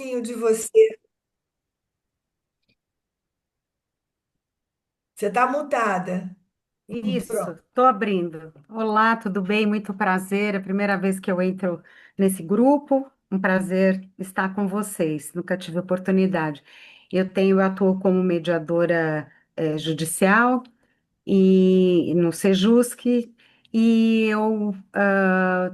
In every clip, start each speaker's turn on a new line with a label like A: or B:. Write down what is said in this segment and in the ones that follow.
A: pouquinho de você. Você está mutada.
B: Isso,
A: Pronto.
B: estou abrindo. Olá, tudo bem? Muito prazer. É a primeira vez que eu entro nesse grupo. Um prazer estar com vocês. Nunca tive oportunidade. Eu atuo como mediadora judicial e no Sejusc, e eu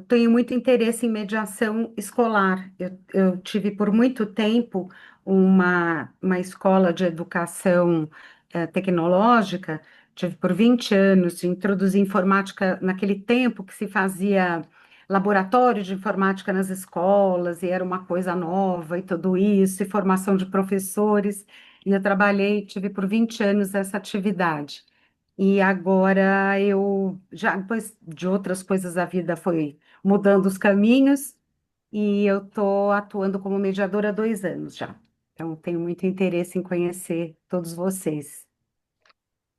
B: tenho muito interesse em mediação escolar. Eu tive por muito tempo uma escola de educação tecnológica, tive por 20 anos, introduzi informática naquele tempo que se fazia laboratório de informática nas escolas, e era uma coisa nova e tudo isso, e formação de professores, e eu trabalhei, tive por 20 anos essa atividade. E agora eu já, depois de outras coisas, a vida foi mudando os caminhos e eu estou atuando como mediadora há 2 anos já. Então, tenho muito interesse em conhecer todos vocês.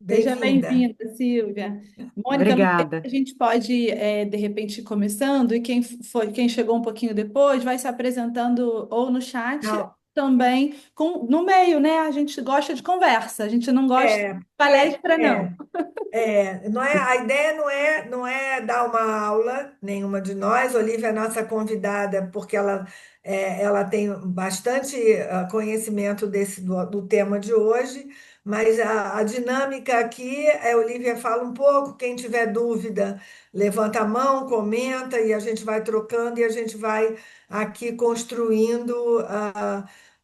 C: Seja
A: Bem-vinda.
C: bem-vinda, Silvia. Mônica, não sei se
B: Obrigada.
C: a gente pode, de repente, ir começando, e quem chegou um pouquinho depois vai se apresentando ou no chat,
A: Não,
C: também no meio, né? A gente gosta de conversa, a gente não gosta de
A: porque
C: palestra, não.
A: não é, a ideia não é dar uma aula, nenhuma de nós. Olivia é nossa convidada, porque ela tem bastante conhecimento do tema de hoje, mas a dinâmica aqui é: Olivia fala um pouco, quem tiver dúvida, levanta a mão, comenta, e a gente vai trocando e a gente vai aqui construindo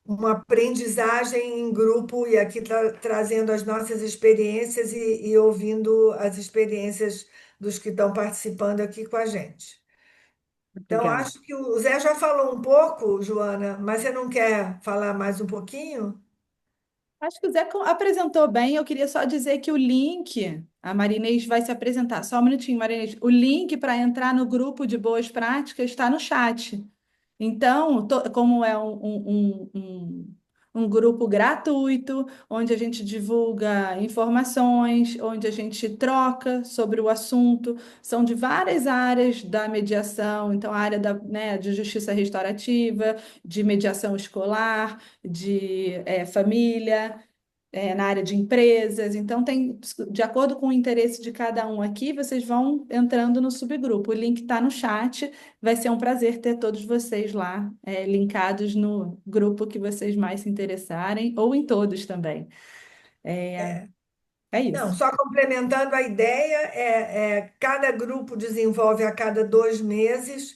A: uma aprendizagem em grupo, e aqui trazendo as nossas experiências e ouvindo as experiências dos que estão participando aqui com a gente. Então,
B: Obrigada.
A: acho que o Zé já falou um pouco, Joana, mas você não quer falar mais um pouquinho?
C: Acho que o Zé apresentou bem. Eu queria só dizer que o link, a Marinês vai se apresentar. Só um minutinho, Marinês. O link para entrar no grupo de boas práticas está no chat. Então, como é um grupo gratuito, onde a gente divulga informações, onde a gente troca sobre o assunto, são de várias áreas da mediação, então a área né, de justiça restaurativa, de mediação escolar, de família, na área de empresas. Então, de acordo com o interesse de cada um aqui, vocês vão entrando no subgrupo. O link está no chat. Vai ser um prazer ter todos vocês lá, linkados no grupo que vocês mais se interessarem, ou em todos também. É, é
A: Não,
C: isso.
A: só complementando a ideia, cada grupo desenvolve a cada 2 meses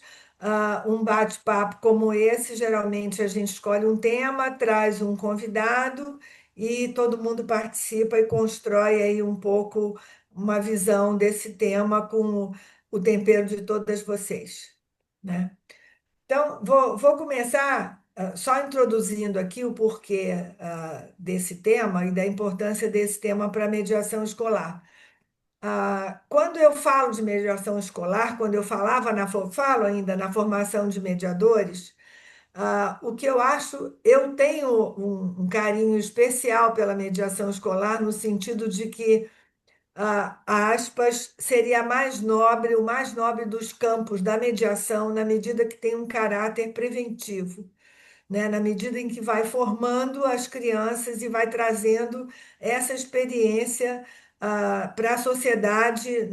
A: um bate-papo como esse. Geralmente a gente escolhe um tema, traz um convidado e todo mundo participa e constrói aí um pouco uma visão desse tema com o tempero de todas vocês, né? Então, vou começar só introduzindo aqui o porquê desse tema e da importância desse tema para a mediação escolar. Quando eu falo de mediação escolar, quando eu falo ainda na formação de mediadores, o que eu acho, eu tenho um carinho especial pela mediação escolar, no sentido de que, aspas, seria a mais nobre, o mais nobre dos campos da mediação, na medida que tem um caráter preventivo, né? Na medida em que vai formando as crianças e vai trazendo essa experiência para a sociedade,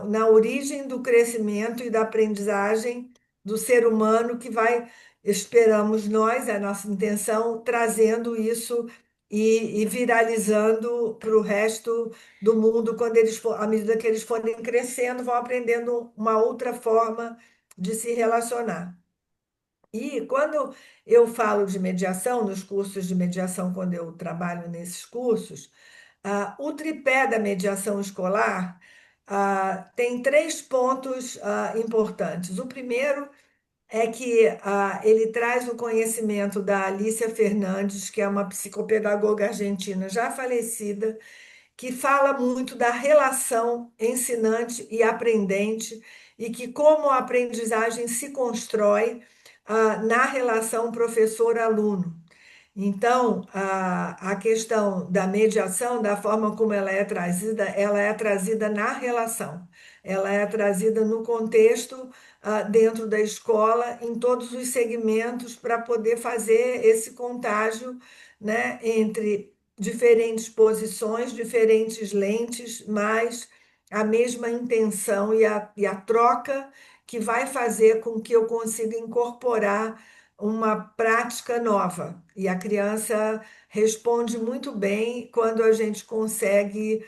A: na origem do crescimento e da aprendizagem do ser humano, que vai, esperamos nós, é a nossa intenção, trazendo isso e viralizando para o resto do mundo, quando à medida que eles forem crescendo, vão aprendendo uma outra forma de se relacionar. E quando eu falo de mediação, nos cursos de mediação, quando eu trabalho nesses cursos, o tripé da mediação escolar tem 3 pontos importantes. O primeiro é que ele traz o conhecimento da Alicia Fernandes, que é uma psicopedagoga argentina já falecida, que fala muito da relação ensinante e aprendente, e que como a aprendizagem se constrói na relação professor-aluno. Então, a questão da mediação, da forma como ela é trazida na relação, ela é trazida no contexto, dentro da escola, em todos os segmentos, para poder fazer esse contágio, né, entre diferentes posições, diferentes lentes, mas a mesma intenção e a troca que vai fazer com que eu consiga incorporar uma prática nova. E a criança responde muito bem quando a gente consegue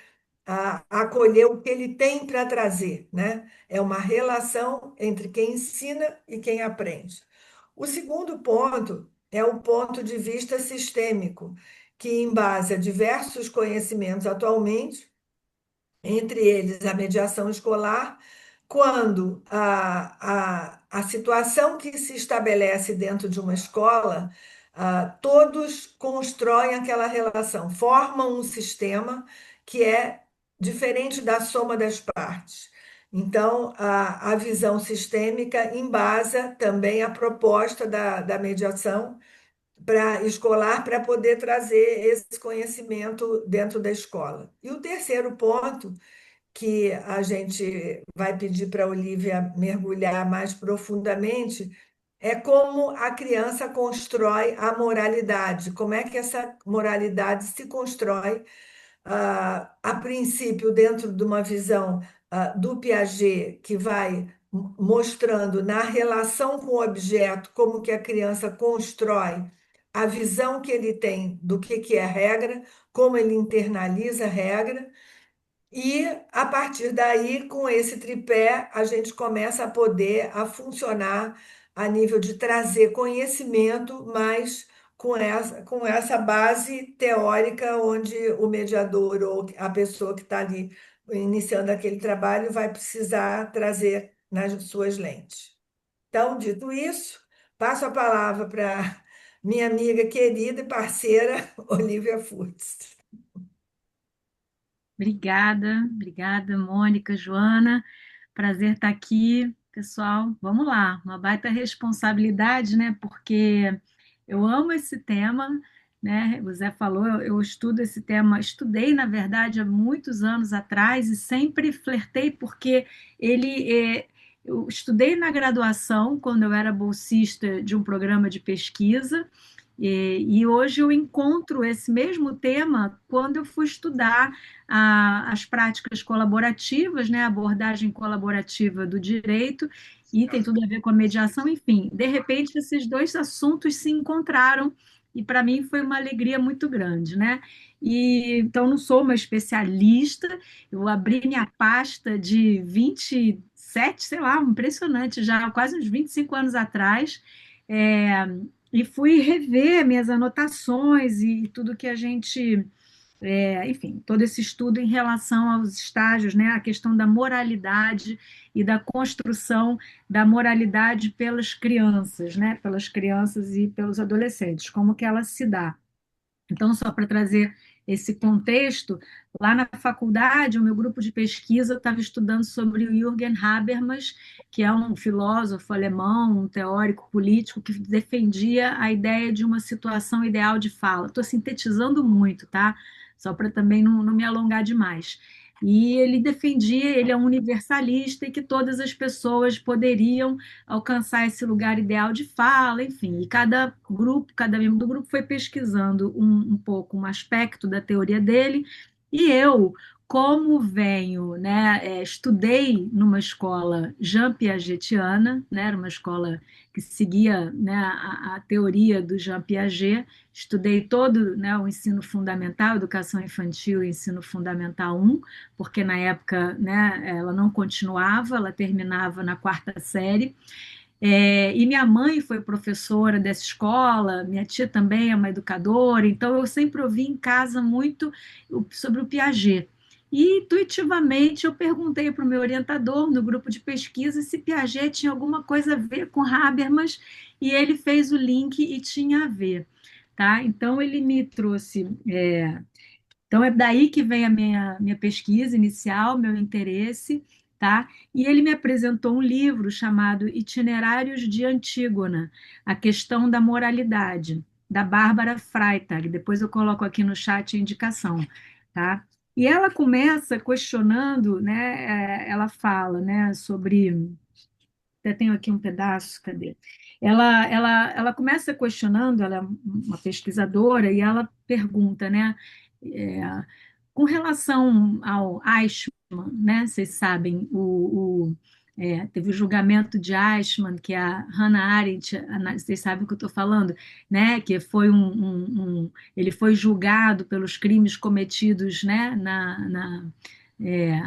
A: acolher o que ele tem para trazer, né? É uma relação entre quem ensina e quem aprende. O segundo ponto é o ponto de vista sistêmico, que embasa diversos conhecimentos atualmente, entre eles a mediação escolar, quando a situação que se estabelece dentro de uma escola, todos constroem aquela relação, formam um sistema que é diferente da soma das partes. Então, a visão sistêmica embasa também a proposta da mediação escolar para poder trazer esse conhecimento dentro da escola. E o terceiro ponto que a gente vai pedir para a Olivia mergulhar mais profundamente, é como a criança constrói a moralidade, como é que essa moralidade se constrói, a princípio, dentro de uma visão do Piaget, que vai mostrando na relação com o objeto como que a criança constrói a visão que ele tem do que é regra, como ele internaliza a regra, e a partir daí, com esse tripé, a gente começa a poder a funcionar a nível de trazer conhecimento, mas com essa base teórica, onde o mediador ou a pessoa que está ali iniciando aquele trabalho vai precisar trazer nas suas lentes. Então, dito isso, passo a palavra para minha amiga querida e parceira, Olivia Furtz.
D: Obrigada, obrigada, Mônica, Joana. Prazer estar aqui, pessoal. Vamos lá, uma baita responsabilidade, né? Porque eu amo esse tema, né? O Zé falou, eu estudo esse tema, estudei, na verdade, há muitos anos atrás e sempre flertei porque eu estudei na graduação, quando eu era bolsista de um programa de pesquisa, e hoje eu encontro esse mesmo tema quando eu fui estudar as práticas colaborativas, né, a abordagem colaborativa do direito, e tem tudo a ver com a mediação, enfim. De repente, esses dois assuntos se encontraram, e para mim foi uma alegria muito grande, né? E, então, não sou uma especialista, eu abri minha pasta de 27, sei lá, impressionante, já quase uns 25 anos atrás, é, e fui rever minhas anotações e tudo que a gente, enfim, todo esse estudo em relação aos estágios, né, a questão da moralidade e da construção da moralidade pelas crianças, né, pelas crianças e pelos adolescentes, como que ela se dá. Então, só para trazer esse contexto, lá na faculdade, o meu grupo de pesquisa estava estudando sobre o Jürgen Habermas, que é um filósofo alemão, um teórico político que defendia a ideia de uma situação ideal de fala. Estou sintetizando muito, tá? Só para também não me alongar demais. E ele defendia, ele é um universalista e que todas as pessoas poderiam alcançar esse lugar ideal de fala, enfim. E cada grupo, cada membro do grupo foi pesquisando um pouco um aspecto da teoria dele. E eu, como venho, né, estudei numa escola Jean Piagetiana, né, era uma escola que seguia, né, a teoria do Jean Piaget, estudei todo, né, o ensino fundamental, educação infantil e ensino fundamental 1, porque na época, né, ela não continuava, ela terminava na quarta série. E minha mãe foi professora dessa escola, minha tia também é uma educadora, então eu sempre ouvi em casa muito sobre o Piaget. E intuitivamente eu perguntei para o meu orientador no grupo de pesquisa se Piaget tinha alguma coisa a ver com Habermas, e ele fez o link e tinha a ver. Tá? Então ele me trouxe. Então, é daí que vem a minha pesquisa inicial, meu interesse, tá? E ele me apresentou um livro chamado Itinerários de Antígona, a questão da moralidade. da Bárbara Freitag. Depois eu coloco aqui no chat a indicação, tá? E ela começa questionando, né? Ela fala, né, sobre. Até tenho aqui um pedaço, cadê? Ela começa questionando, ela é uma pesquisadora, e ela pergunta, né? é, com relação ao Eichmann, né? Vocês sabem, teve o julgamento de Eichmann, que a Hannah Arendt, vocês sabem o que eu estou falando, né? Que foi ele foi julgado pelos crimes cometidos, né? É,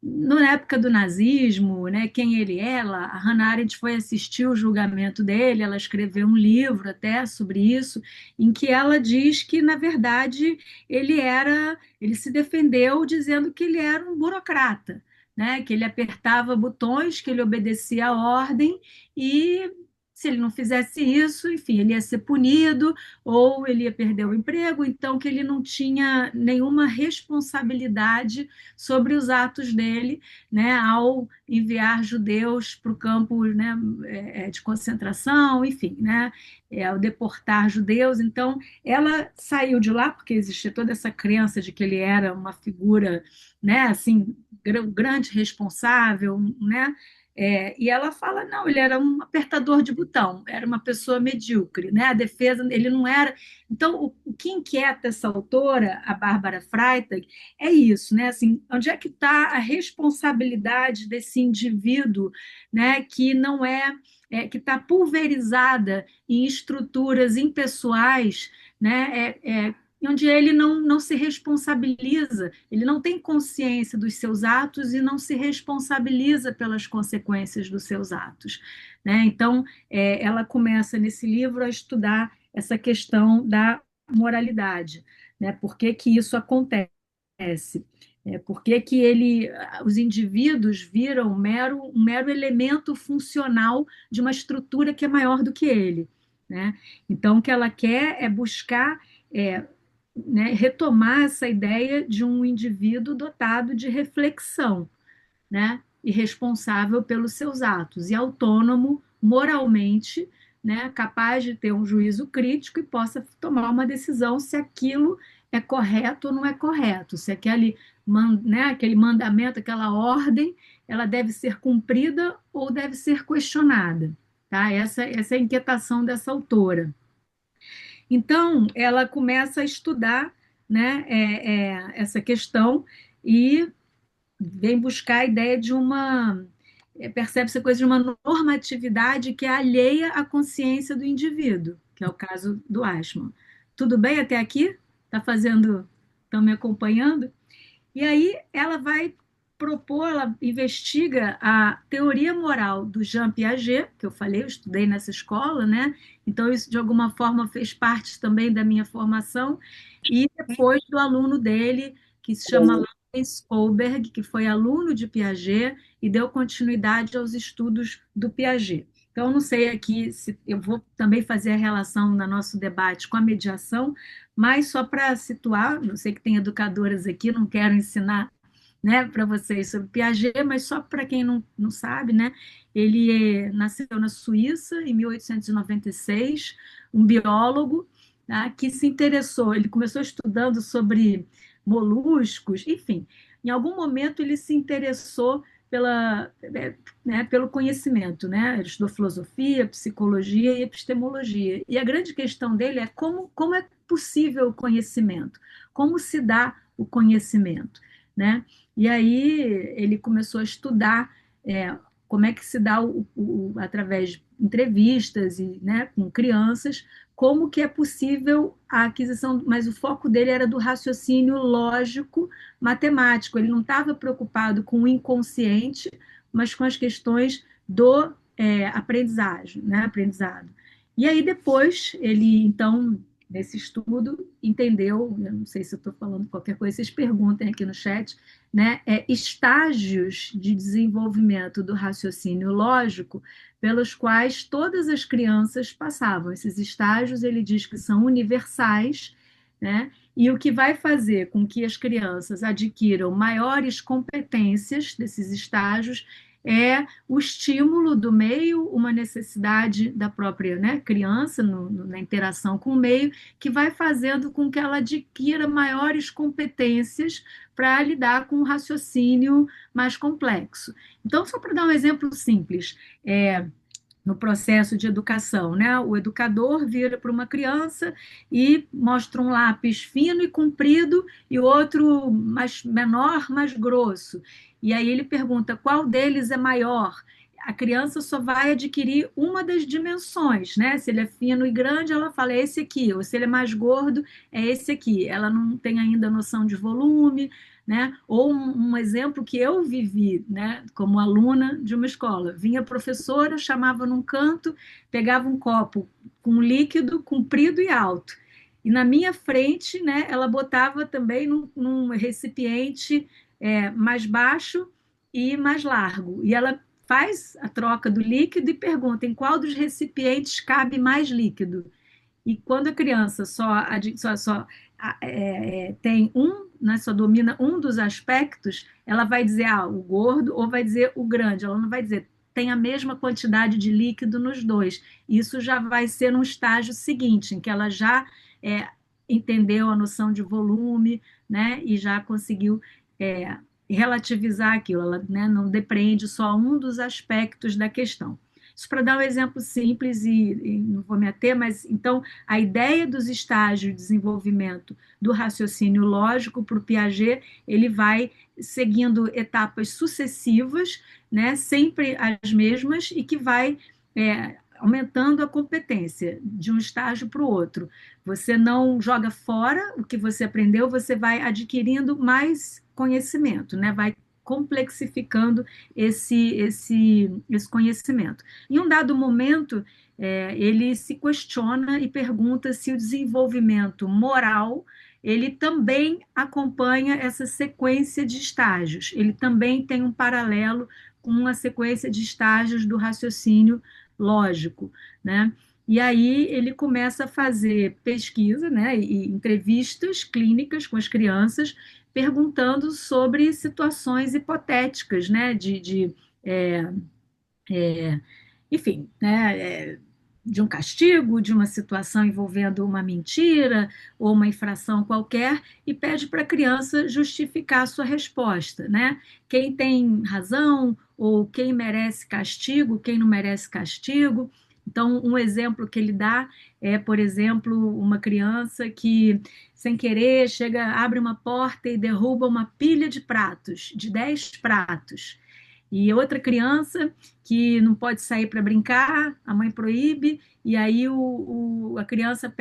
D: na época do nazismo, né, quem ele é, a Hannah Arendt foi assistir o julgamento dele, ela escreveu um livro até sobre isso, em que ela diz que, na verdade, ele se defendeu dizendo que ele era um burocrata, né, que ele apertava botões, que ele obedecia a ordem e se ele não fizesse isso, enfim, ele ia ser punido ou ele ia perder o emprego, então que ele não tinha nenhuma responsabilidade sobre os atos dele, né, ao enviar judeus para o campo, né, de concentração, enfim, né, ao deportar judeus. Então, ela saiu de lá porque existia toda essa crença de que ele era uma figura, né, assim, grande responsável, né, e ela fala, não, ele era um apertador de botão, era uma pessoa medíocre, né? A defesa, ele não era. Então, o que inquieta essa autora, a Bárbara Freitag, é isso, né? Assim, onde é que está a responsabilidade desse indivíduo, né? Que não que está pulverizada em estruturas impessoais, né? Onde ele não se responsabiliza, ele não tem consciência dos seus atos e não se responsabiliza pelas consequências dos seus atos, né? Então, ela começa nesse livro a estudar essa questão da moralidade, né? Por que que isso acontece? Por que que os indivíduos viram um mero elemento funcional de uma estrutura que é maior do que ele, né? Então, o que ela quer é buscar, né, retomar essa ideia de um indivíduo dotado de reflexão, né, e responsável pelos seus atos, e autônomo moralmente, né, capaz de ter um juízo crítico e possa tomar uma decisão se aquilo é correto ou não é correto, se aquele mandamento, aquela ordem, ela deve ser cumprida ou deve ser questionada. Tá? Essa é a inquietação dessa autora. Então, ela começa a estudar, né, essa questão e vem buscar a ideia de percebe-se a coisa de uma normatividade que é alheia à consciência do indivíduo, que é o caso do Eichmann. Tudo bem até aqui? Estão me acompanhando? E aí ela vai propor, ela investiga a teoria moral do Jean Piaget, que eu falei, eu estudei nessa escola, né? Então isso de alguma forma fez parte também da minha formação, e depois do aluno dele, que se chama Lawrence Kohlberg, que foi aluno de Piaget e deu continuidade aos estudos do Piaget. Então, não sei aqui se eu vou também fazer a relação no nosso debate com a mediação, mas só para situar, não sei que tem educadoras aqui, não quero ensinar, né, para vocês sobre Piaget, mas só para quem não sabe, né, ele nasceu na Suíça em 1896, um biólogo, tá, que se interessou, ele começou estudando sobre moluscos, enfim, em algum momento ele se interessou pelo conhecimento, né? Ele estudou filosofia, psicologia e epistemologia. E a grande questão dele é como é possível o conhecimento, como se dá o conhecimento, né? E aí ele começou a estudar como é que se dá através de entrevistas e, né, com crianças, como que é possível a aquisição, mas o foco dele era do raciocínio lógico matemático, ele não estava preocupado com o inconsciente, mas com as questões do aprendizagem, né, aprendizado. E aí depois ele, então, nesse estudo, entendeu, eu não sei se eu estou falando qualquer coisa, vocês perguntem aqui no chat, né, estágios de desenvolvimento do raciocínio lógico pelos quais todas as crianças passavam. Esses estágios, ele diz que são universais, né, e o que vai fazer com que as crianças adquiram maiores competências desses estágios é o estímulo do meio, uma necessidade da própria, né, criança na interação com o meio, que vai fazendo com que ela adquira maiores competências para lidar com um raciocínio mais complexo. Então, só para dar um exemplo simples, no processo de educação, né? O educador vira para uma criança e mostra um lápis fino e comprido e outro mais menor, mais grosso. E aí ele pergunta qual deles é maior. A criança só vai adquirir uma das dimensões, né? Se ele é fino e grande, ela fala é esse aqui, ou se ele é mais gordo, é esse aqui. Ela não tem ainda noção de volume, né? Ou um exemplo que eu vivi, né, como aluna de uma escola. Vinha a professora, chamava num canto, pegava um copo com líquido comprido e alto. E na minha frente, né, ela botava também num recipiente mais baixo e mais largo. E ela faz a troca do líquido e pergunta em qual dos recipientes cabe mais líquido. E quando a criança tem né, só domina um dos aspectos, ela vai dizer o gordo ou vai dizer o grande. Ela não vai dizer tem a mesma quantidade de líquido nos dois. Isso já vai ser no estágio seguinte, em que ela já entendeu a noção de volume, né, e já conseguiu é, relativizar aquilo. Ela, né, não depreende só um dos aspectos da questão. Isso para dar um exemplo simples e não vou me ater, mas então a ideia dos estágios de desenvolvimento do raciocínio lógico para o Piaget, ele vai seguindo etapas sucessivas, né, sempre as mesmas, e que vai aumentando a competência de um estágio para o outro. Você não joga fora o que você aprendeu, você vai adquirindo mais conhecimento, né, vai complexificando esse conhecimento. Em um dado momento, ele se questiona e pergunta se o desenvolvimento moral ele também acompanha essa sequência de estágios, ele também tem um paralelo com uma sequência de estágios do raciocínio lógico, né? E aí ele começa a fazer pesquisa, né, e entrevistas clínicas com as crianças, perguntando sobre situações hipotéticas, né, é, é, enfim, né, de um castigo, de uma situação envolvendo uma mentira ou uma infração qualquer, e pede para a criança justificar a sua resposta, né? Quem tem razão ou quem merece castigo, quem não merece castigo. Então, um exemplo que ele dá é, por exemplo, uma criança que, sem querer, abre uma porta e derruba uma pilha de pratos, de 10 pratos. E outra criança que não pode sair para brincar, a mãe proíbe, e aí a criança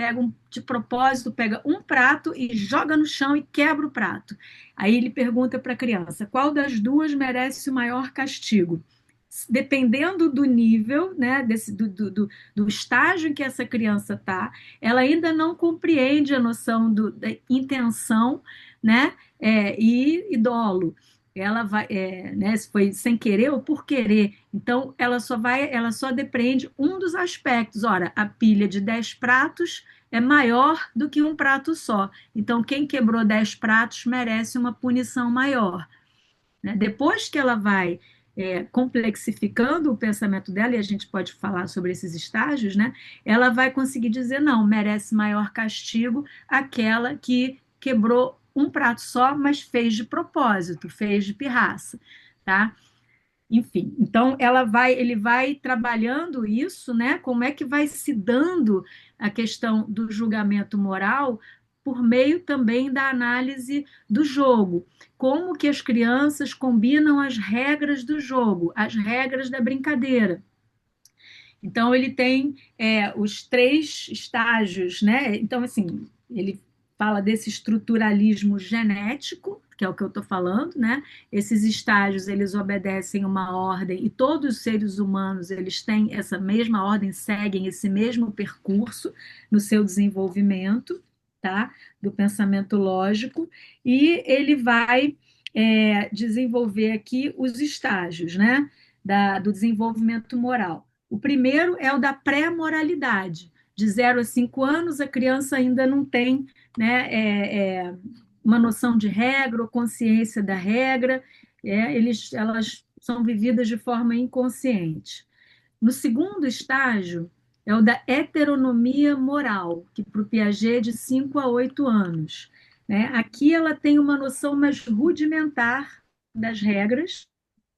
D: de propósito, pega um prato e joga no chão e quebra o prato. Aí ele pergunta para a criança, qual das duas merece o maior castigo? Dependendo do nível, né, do estágio em que essa criança está, ela ainda não compreende a noção da intenção, né, e dolo. Ela vai, né, se foi sem querer ou por querer. Então, ela só depreende um dos aspectos. Ora, a pilha de 10 pratos é maior do que um prato só. Então, quem quebrou 10 pratos merece uma punição maior, né? Depois que ela vai complexificando o pensamento dela, e a gente pode falar sobre esses estágios, né? Ela vai conseguir dizer, não, merece maior castigo aquela que quebrou um prato só, mas fez de propósito, fez de pirraça, tá? Enfim, então ele vai trabalhando isso, né? Como é que vai se dando a questão do julgamento moral por meio também da análise do jogo. Como que as crianças combinam as regras do jogo, as regras da brincadeira. Então, ele tem os 3 estágios, né? Então, assim, ele fala desse estruturalismo genético, que é o que eu estou falando, né? Esses estágios, eles obedecem uma ordem, e todos os seres humanos, eles têm essa mesma ordem, seguem esse mesmo percurso no seu desenvolvimento, tá? Do pensamento lógico, e ele vai desenvolver aqui os estágios, né? Do desenvolvimento moral. O primeiro é o da pré-moralidade. De 0 a 5 anos, a criança ainda não tem, né, uma noção de regra ou consciência da regra. Elas são vividas de forma inconsciente. No segundo estágio, é o da heteronomia moral, que para o Piaget é de 5 a 8 anos. Né? Aqui ela tem uma noção mais rudimentar das regras,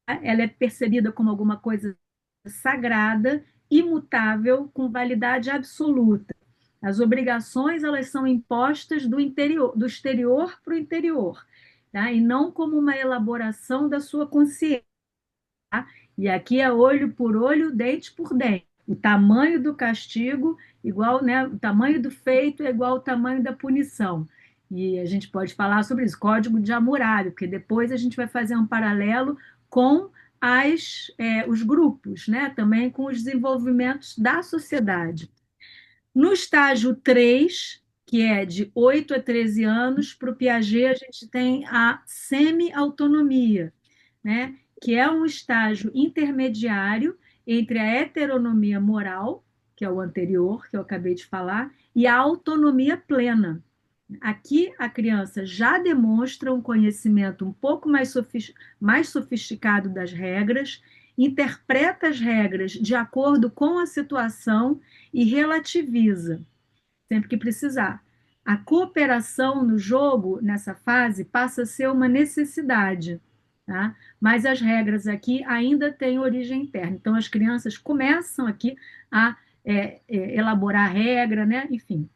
D: tá? Ela é percebida como alguma coisa sagrada, imutável, com validade absoluta. As obrigações elas são impostas do exterior para o interior, tá? E não como uma elaboração da sua consciência. Tá? E aqui é olho por olho, dente por dente. O tamanho do castigo igual, né? O tamanho do feito é igual ao tamanho da punição. E a gente pode falar sobre isso, Código de Hammurabi, porque depois a gente vai fazer um paralelo com os grupos, né? Também com os desenvolvimentos da sociedade. No estágio 3, que é de 8 a 13 anos, para o Piaget a gente tem a semi-autonomia, né? Que é um estágio intermediário entre a heteronomia moral, que é o anterior, que eu acabei de falar, e a autonomia plena. Aqui a criança já demonstra um conhecimento um pouco mais sofisticado das regras, interpreta as regras de acordo com a situação e relativiza, sempre que precisar. A cooperação no jogo, nessa fase, passa a ser uma necessidade, tá? Mas as regras aqui ainda têm origem interna. Então, as crianças começam aqui a elaborar regra, né? Enfim.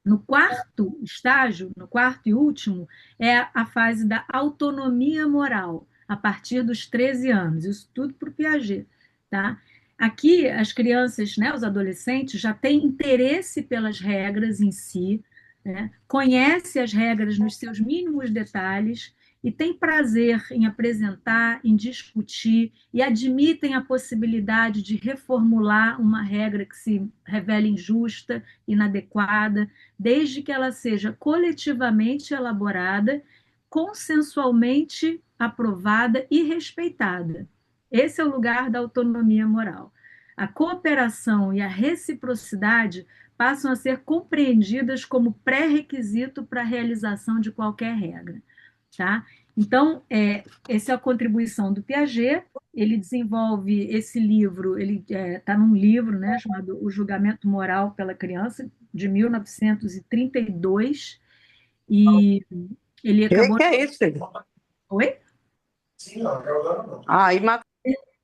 D: No quarto estágio, no quarto e último, é a fase da autonomia moral, a partir dos 13 anos. Isso tudo para o Piaget, tá? Aqui, as crianças, né, os adolescentes, já têm interesse pelas regras em si, né? Conhece as regras nos seus mínimos detalhes e tem prazer em apresentar, em discutir e admitem a possibilidade de reformular uma regra que se revela injusta, inadequada, desde que ela seja coletivamente elaborada, consensualmente aprovada e respeitada. Esse é o lugar da autonomia moral. A cooperação e a reciprocidade passam a ser compreendidas como pré-requisito para a realização de qualquer regra. Tá? Então, essa é a contribuição do Piaget. Ele desenvolve esse livro, ele está num livro, né, chamado O Julgamento Moral pela Criança, de 1932, e ele acabou...
E: Que é isso?
D: Oi?
E: Ah, e ma-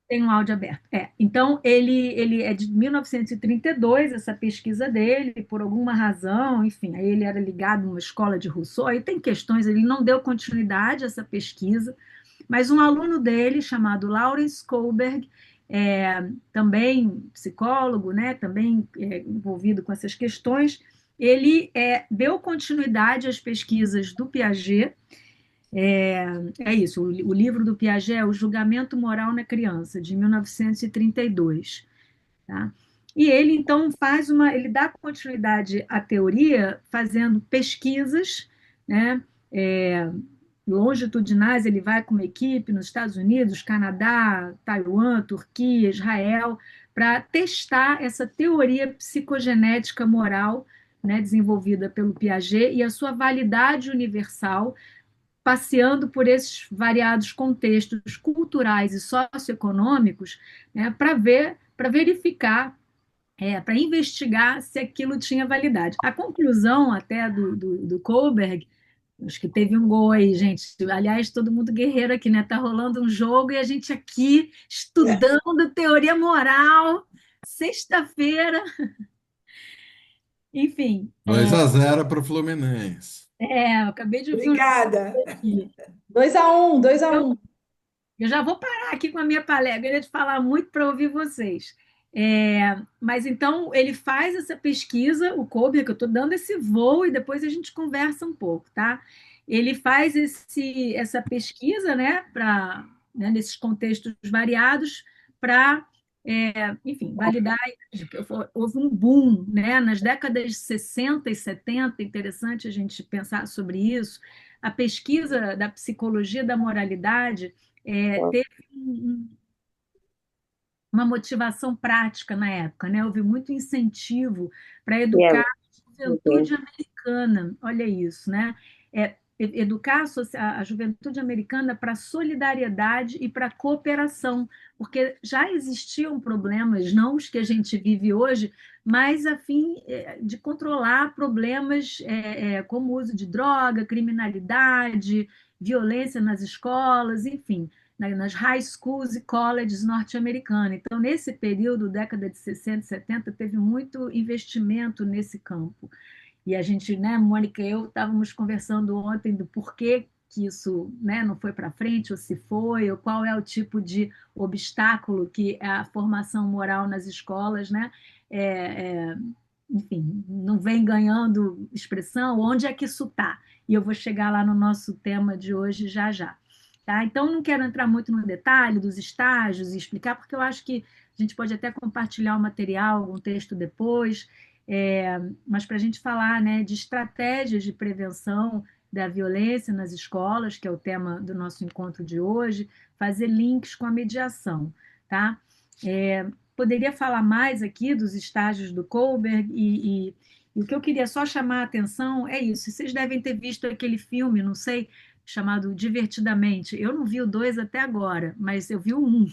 D: Tem um áudio aberto. Então, ele é de 1932, essa pesquisa dele, por alguma razão, enfim, aí ele era ligado a uma escola de Rousseau, aí tem questões, ele não deu continuidade a essa pesquisa, mas um aluno dele, chamado Lawrence Kohlberg, também psicólogo, né, também envolvido com essas questões, ele deu continuidade às pesquisas do Piaget. É isso, o livro do Piaget é O Julgamento Moral na Criança, de 1932. Tá? E ele, então, ele dá continuidade à teoria fazendo pesquisas, né, longitudinais, ele vai com uma equipe nos Estados Unidos, Canadá, Taiwan, Turquia, Israel, para testar essa teoria psicogenética moral, né, desenvolvida pelo Piaget e a sua validade universal, passeando por esses variados contextos culturais e socioeconômicos, né, para verificar, para investigar se aquilo tinha validade. A conclusão até do Kohlberg, acho que teve um gol aí, gente. Aliás, todo mundo guerreiro aqui, né? Tá rolando um jogo e a gente aqui estudando teoria moral, sexta-feira, enfim.
F: 2-0 para o Fluminense.
D: Eu acabei de ouvir um
A: Obrigada.
D: aqui.
C: 2-1, 2-1.
D: Eu já vou parar aqui com a minha palestra, eu queria te falar muito para ouvir vocês. Mas então ele faz essa pesquisa, o Kohlberg, que eu estou dando esse voo e depois a gente conversa um pouco, tá? Ele faz essa pesquisa, né, nesses contextos variados, para, enfim, validar. Houve um boom, né, nas décadas de 60 e 70, interessante a gente pensar sobre isso. A pesquisa da psicologia da moralidade teve uma motivação prática na época, né? Houve muito incentivo para educar a juventude americana. Olha isso, né? educar a juventude americana para solidariedade e para cooperação, porque já existiam problemas, não os que a gente vive hoje, mas a fim de controlar problemas como o uso de droga, criminalidade, violência nas escolas, enfim, nas high schools e colleges norte-americanos. Então, nesse período, década de 60 e 70, teve muito investimento nesse campo. E a gente, né, Mônica e eu estávamos conversando ontem do porquê que isso, né, não foi para frente, ou se foi, ou qual é o tipo de obstáculo que a formação moral nas escolas, né, é, é, enfim, não vem ganhando expressão, onde é que isso está? E eu vou chegar lá no nosso tema de hoje já já. Tá? Então, não quero entrar muito no detalhe dos estágios e explicar, porque eu acho que a gente pode até compartilhar o material, um texto depois, mas para a gente falar, né, de estratégias de prevenção da violência nas escolas, que é o tema do nosso encontro de hoje, fazer links com a mediação, tá? Poderia falar mais aqui dos estágios do Kohlberg e o que eu queria só chamar a atenção é isso. Vocês devem ter visto aquele filme, não sei, chamado Divertidamente. Eu não vi o 2 até agora, mas eu vi o 1.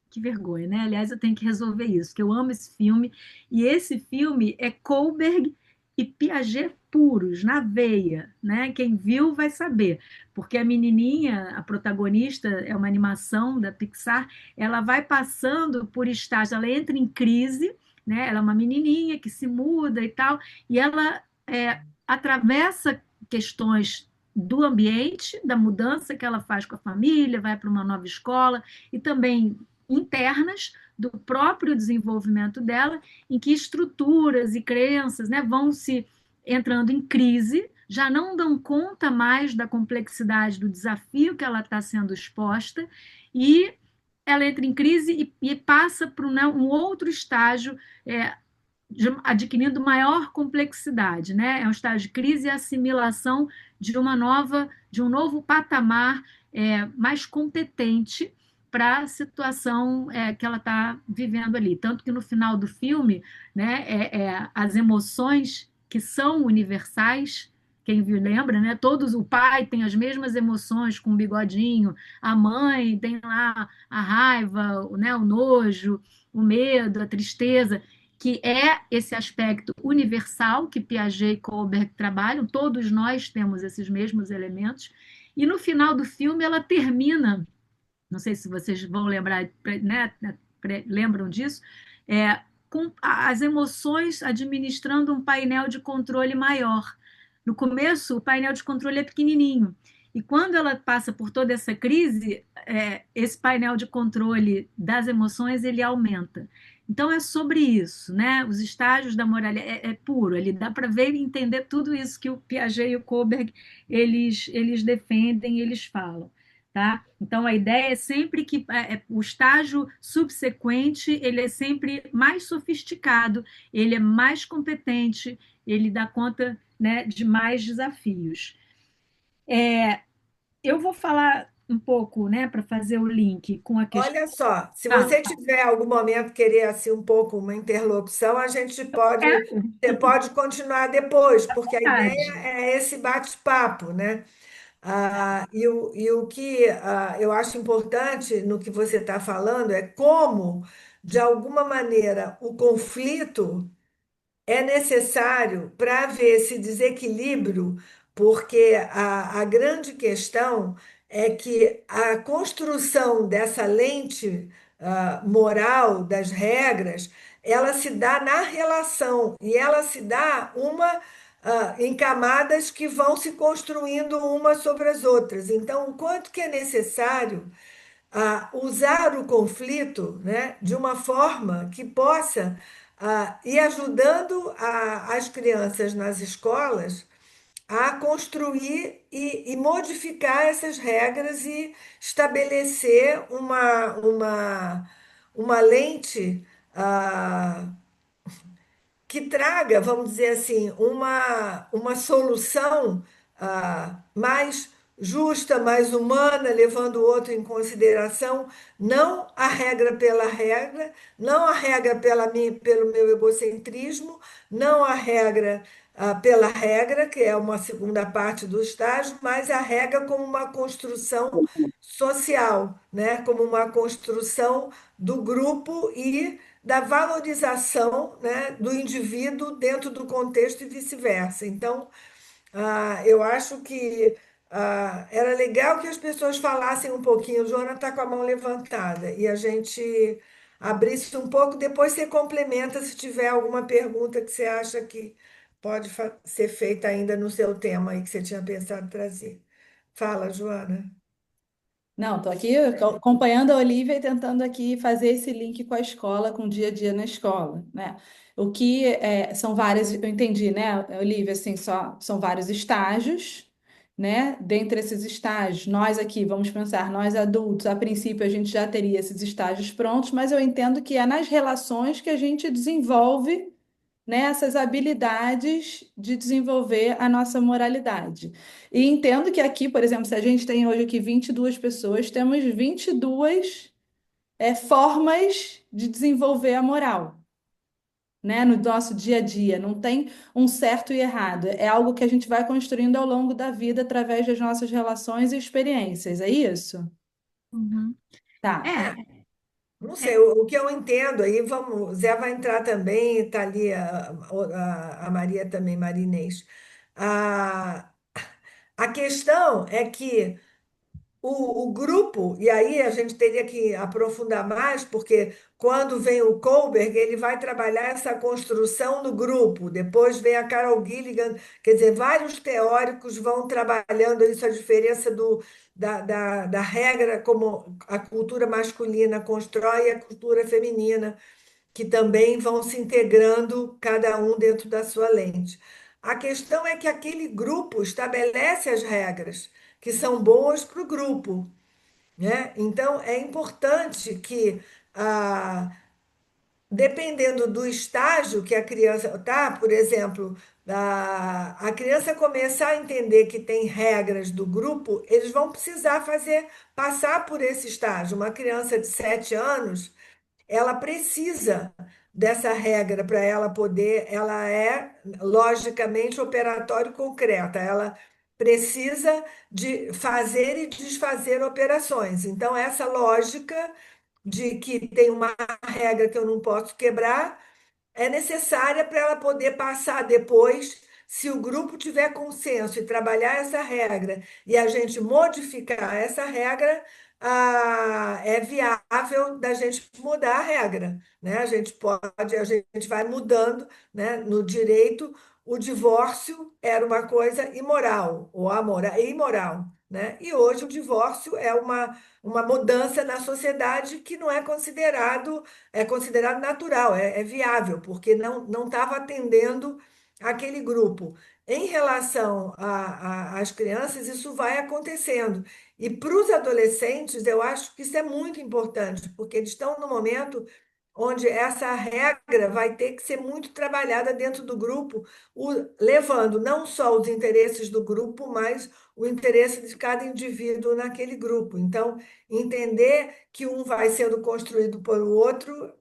D: Que vergonha, né? Aliás, eu tenho que resolver isso, porque eu amo esse filme. E esse filme é Kohlberg e Piaget puros, na veia, né? Quem viu vai saber, porque a menininha, a protagonista, é uma animação da Pixar, ela vai passando por estágios, ela entra em crise, né? Ela é uma menininha que se muda e tal, e ela atravessa questões do ambiente, da mudança que ela faz com a família, vai para uma nova escola, e também internas do próprio desenvolvimento dela, em que estruturas e crenças, né, vão se entrando em crise, já não dão conta mais da complexidade do desafio que ela está sendo exposta, e ela entra em crise e passa para um outro estágio, adquirindo maior complexidade, né? É um estágio de crise e assimilação de um novo patamar mais competente para a situação que ela está vivendo ali. Tanto que no final do filme, né, as emoções que são universais, quem viu lembra, né? Todos, o pai tem as mesmas emoções com o bigodinho, a mãe tem lá a raiva, né, o nojo, o medo, a tristeza, que é esse aspecto universal que Piaget e Kohlberg trabalham, todos nós temos esses mesmos elementos, e no final do filme ela termina, não sei se vocês vão lembrar, né, lembram disso, com as emoções administrando um painel de controle maior. No começo, o painel de controle é pequenininho, e quando ela passa por toda essa crise, esse painel de controle das emoções ele aumenta. Então é sobre isso, né? Os estágios da moralidade é puro, ele dá para ver e entender tudo isso que o Piaget e o Kohlberg eles defendem, eles falam, tá? Então a ideia é sempre que o estágio subsequente ele é sempre mais sofisticado, ele é mais competente, ele dá conta, né, de mais desafios. Eu vou falar um pouco, né, para fazer o link com a questão.
A: Olha só, se
D: Ah,
A: você tiver algum momento querer assim um pouco uma interlocução, você pode continuar depois, porque a ideia
D: verdade.
A: é esse bate-papo, né? E o que eu acho importante no que você está falando é como, de alguma maneira, o conflito é necessário para haver esse desequilíbrio, porque a grande questão é que a construção dessa lente moral das regras, ela se dá na relação e ela se dá em camadas que vão se construindo umas sobre as outras. Então, o quanto que é necessário usar o conflito, né, de uma forma que possa ir ajudando as crianças nas escolas a construir e modificar essas regras e estabelecer uma lente que traga, vamos dizer assim, uma solução mais justa, mais humana, levando o outro em consideração, não a regra pela regra, não a regra pelo meu egocentrismo, não a regra pela regra, que é uma segunda parte do estágio, mas a regra como uma construção social, né? Como uma construção do grupo e da valorização, né, do indivíduo dentro do contexto e vice-versa. Então, eu acho que era legal que as pessoas falassem um pouquinho. O Joana está com a mão levantada e a gente abrisse um pouco. Depois você complementa se tiver alguma pergunta que você acha que pode ser feita ainda no seu tema aí que você tinha pensado trazer. Fala, Joana.
C: Não, estou aqui acompanhando a Olivia e tentando aqui fazer esse link com a escola, com o dia a dia na escola, né? O que são várias, eu entendi, né, Olivia, assim, são vários estágios, né? Dentre esses estágios, nós aqui, vamos pensar, nós adultos, a princípio a gente já teria esses estágios prontos, mas eu entendo que é nas relações que a gente desenvolve, né, essas habilidades de desenvolver a nossa moralidade. E entendo que aqui, por exemplo, se a gente tem hoje aqui 22 pessoas, temos 22 formas de desenvolver a moral, né, no nosso dia a dia. Não tem um certo e errado. É algo que a gente vai construindo ao longo da vida através das nossas relações e experiências. É isso?
D: Uhum.
C: Tá.
D: É,
A: Não sei,
D: é,
A: o que eu entendo aí, vamos, Zé vai entrar também, está ali a Maria também, Marinês. A, a questão é que o grupo, e aí a gente teria que aprofundar mais, porque quando vem o Kohlberg, ele vai trabalhar essa construção no grupo, depois vem a Carol Gilligan, quer dizer, vários teóricos vão trabalhando isso, a diferença da regra, como a cultura masculina constrói e a cultura feminina, que também vão se integrando, cada um dentro da sua lente. A questão é que aquele grupo estabelece as regras que são boas para o grupo, né? Então, é importante que, ah, dependendo do estágio que a criança está, por exemplo, a criança começar a entender que tem regras do grupo, eles vão precisar passar por esse estágio. Uma criança de 7 anos, ela precisa dessa regra para ela poder, ela é logicamente operatório concreta, ela precisa de fazer e desfazer operações. Então, essa lógica de que tem uma regra que eu não posso quebrar é necessária para ela poder passar depois, se o grupo tiver consenso e trabalhar essa regra e a gente modificar essa regra, é viável da gente mudar a regra, né? A gente vai mudando, né? No direito, o divórcio era uma coisa imoral, ou amoral, imoral, né? E hoje o divórcio é uma mudança na sociedade que não é considerado natural, é viável, porque não estava atendendo aquele grupo. Em relação às crianças, isso vai acontecendo. E para os adolescentes, eu acho que isso é muito importante, porque eles estão no momento onde essa regra vai ter que ser muito trabalhada dentro do grupo, levando não só os interesses do grupo, mas o interesse de cada indivíduo naquele grupo. Então, entender que um vai sendo construído por o outro,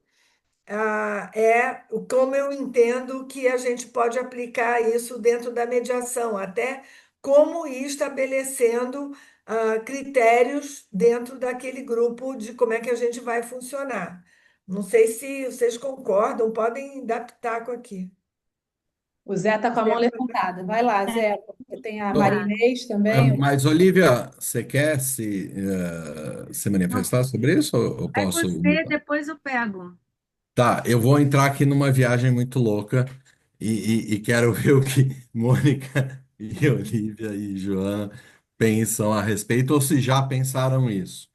A: como eu entendo que a gente pode aplicar isso dentro da mediação, até como ir estabelecendo critérios dentro daquele grupo de como é que a gente vai funcionar. Não sei se vocês concordam, podem dar pitaco aqui.
C: O Zé está com a mão levantada. Vai lá, Zé. Tem a
F: Bom,
D: tá.
C: Marinês também.
F: mas, Olivia, você quer se
D: Não,
F: manifestar sobre isso ou
D: vai
F: posso?
D: você, depois eu pego.
F: Tá, eu vou entrar aqui numa viagem muito louca e quero ver o que Mônica e Olivia e Joana pensam a respeito, ou se já pensaram isso.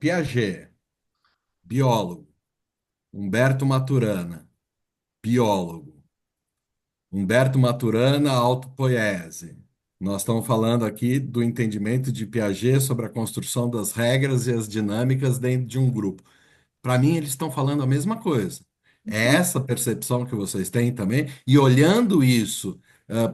F: Piaget, biólogo. Humberto Maturana, biólogo. Humberto Maturana, autopoiese. Nós estamos falando aqui do entendimento de Piaget sobre a construção das regras e as dinâmicas dentro de um grupo. Para mim, eles estão falando a mesma coisa. É essa percepção que vocês têm também, e olhando isso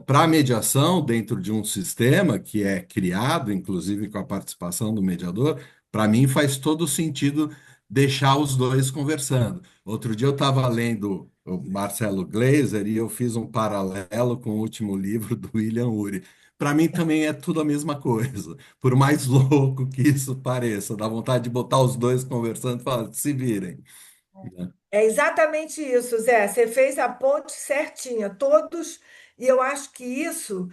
F: para a mediação dentro de um sistema que é criado, inclusive com a participação do mediador, para mim faz todo sentido deixar os dois conversando. Outro dia eu estava lendo o Marcelo Gleiser e eu fiz um paralelo com o último livro do William Ury. Para mim também é tudo a mesma coisa, por mais louco que isso pareça, dá vontade de botar os dois conversando e falar, se virem, né?
A: É exatamente isso, Zé. Você fez a ponte certinha, todos, e eu acho que isso,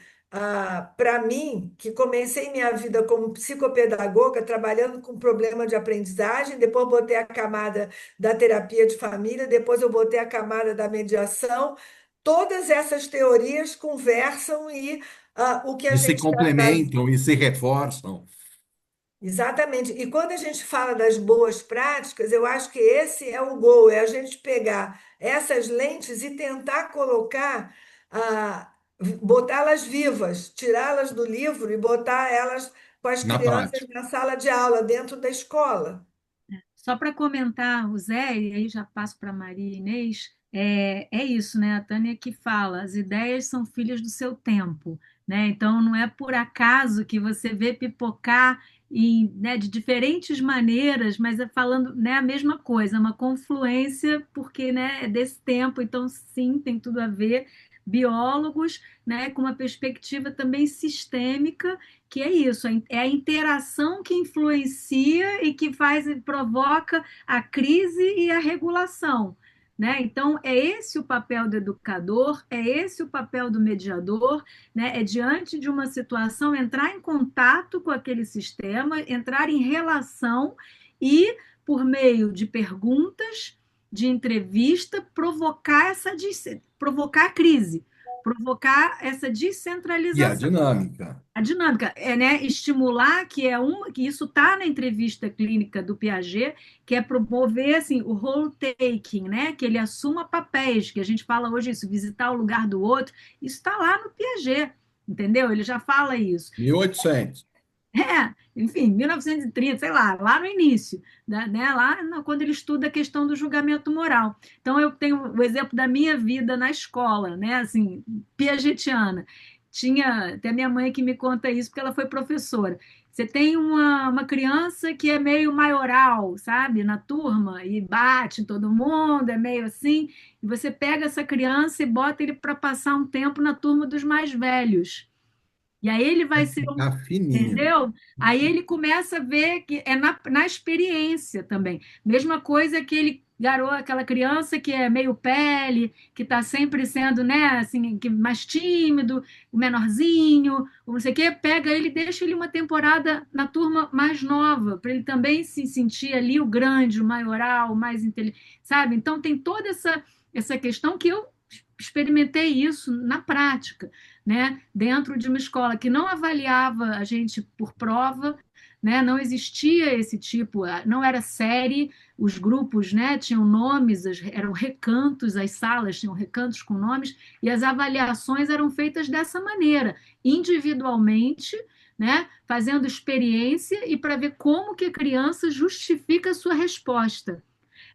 A: para mim, que comecei minha vida como psicopedagoga, trabalhando com problema de aprendizagem, depois botei a camada da terapia de família, depois eu botei a camada da mediação. Todas essas teorias conversam e o que a
F: E se
A: gente está
F: complementam e se reforçam.
A: Exatamente. E quando a gente fala das boas práticas, eu acho que esse é o gol, é a gente pegar essas lentes e tentar colocar, botá-las vivas, tirá-las do livro e botar elas com as
F: Na
A: crianças
F: prática.
A: na sala de aula, dentro da escola.
D: Só para comentar, o Zé, e aí já passo para a Maria Inês, é isso, né? A Tânia que fala, as ideias são filhas do seu tempo, né? Então não é por acaso que você vê pipocar né, de diferentes maneiras, mas é falando, né, a mesma coisa, uma confluência, porque, né, é desse tempo, então sim, tem tudo a ver. Biólogos, né, com uma perspectiva também sistêmica, que é isso, é a interação que influencia e que faz e provoca a crise e a regulação, né? Então, é esse o papel do educador, é esse o papel do mediador, né? É diante de uma situação entrar em contato com aquele sistema, entrar em relação e, por meio de perguntas, de entrevista, provocar a crise, provocar essa
F: E a
D: descentralização.
F: dinâmica.
D: A dinâmica é, né, estimular, que isso está na entrevista clínica do Piaget, que é promover assim, o role taking, né, que ele assuma papéis, que a gente fala hoje isso, visitar o lugar do outro, isso está lá no Piaget, entendeu? Ele já fala isso.
F: 1800.
D: Enfim, 1930, sei lá no início, né, quando ele estuda a questão do julgamento moral. Então, eu tenho o exemplo da minha vida na escola, né, assim, piagetiana. Tinha até minha mãe que me conta isso, porque ela foi professora. Você tem uma criança que é meio maioral, sabe, na turma, e bate em todo mundo, é meio assim, e você pega essa criança e bota ele para passar um tempo na turma dos mais velhos. E aí ele vai
F: Vai
D: ser
F: ficar fininho.
D: Entendeu? Aí ele começa a ver que é na experiência também. Mesma coisa aquele garoto, aquela criança que é meio pele, que está sempre sendo, né, assim, que mais tímido, o menorzinho, o não sei o quê, pega ele, deixa ele uma temporada na turma mais nova, para ele também se sentir ali o grande, o maioral, o mais inteligente, sabe? Então tem toda essa questão que eu experimentei isso na prática, né, dentro de uma escola que não avaliava a gente por prova, né, não existia esse tipo, não era série, os grupos, né, tinham nomes, eram recantos, as salas tinham recantos com nomes, e as avaliações eram feitas dessa maneira, individualmente, né, fazendo experiência e para ver como que a criança justifica a sua resposta.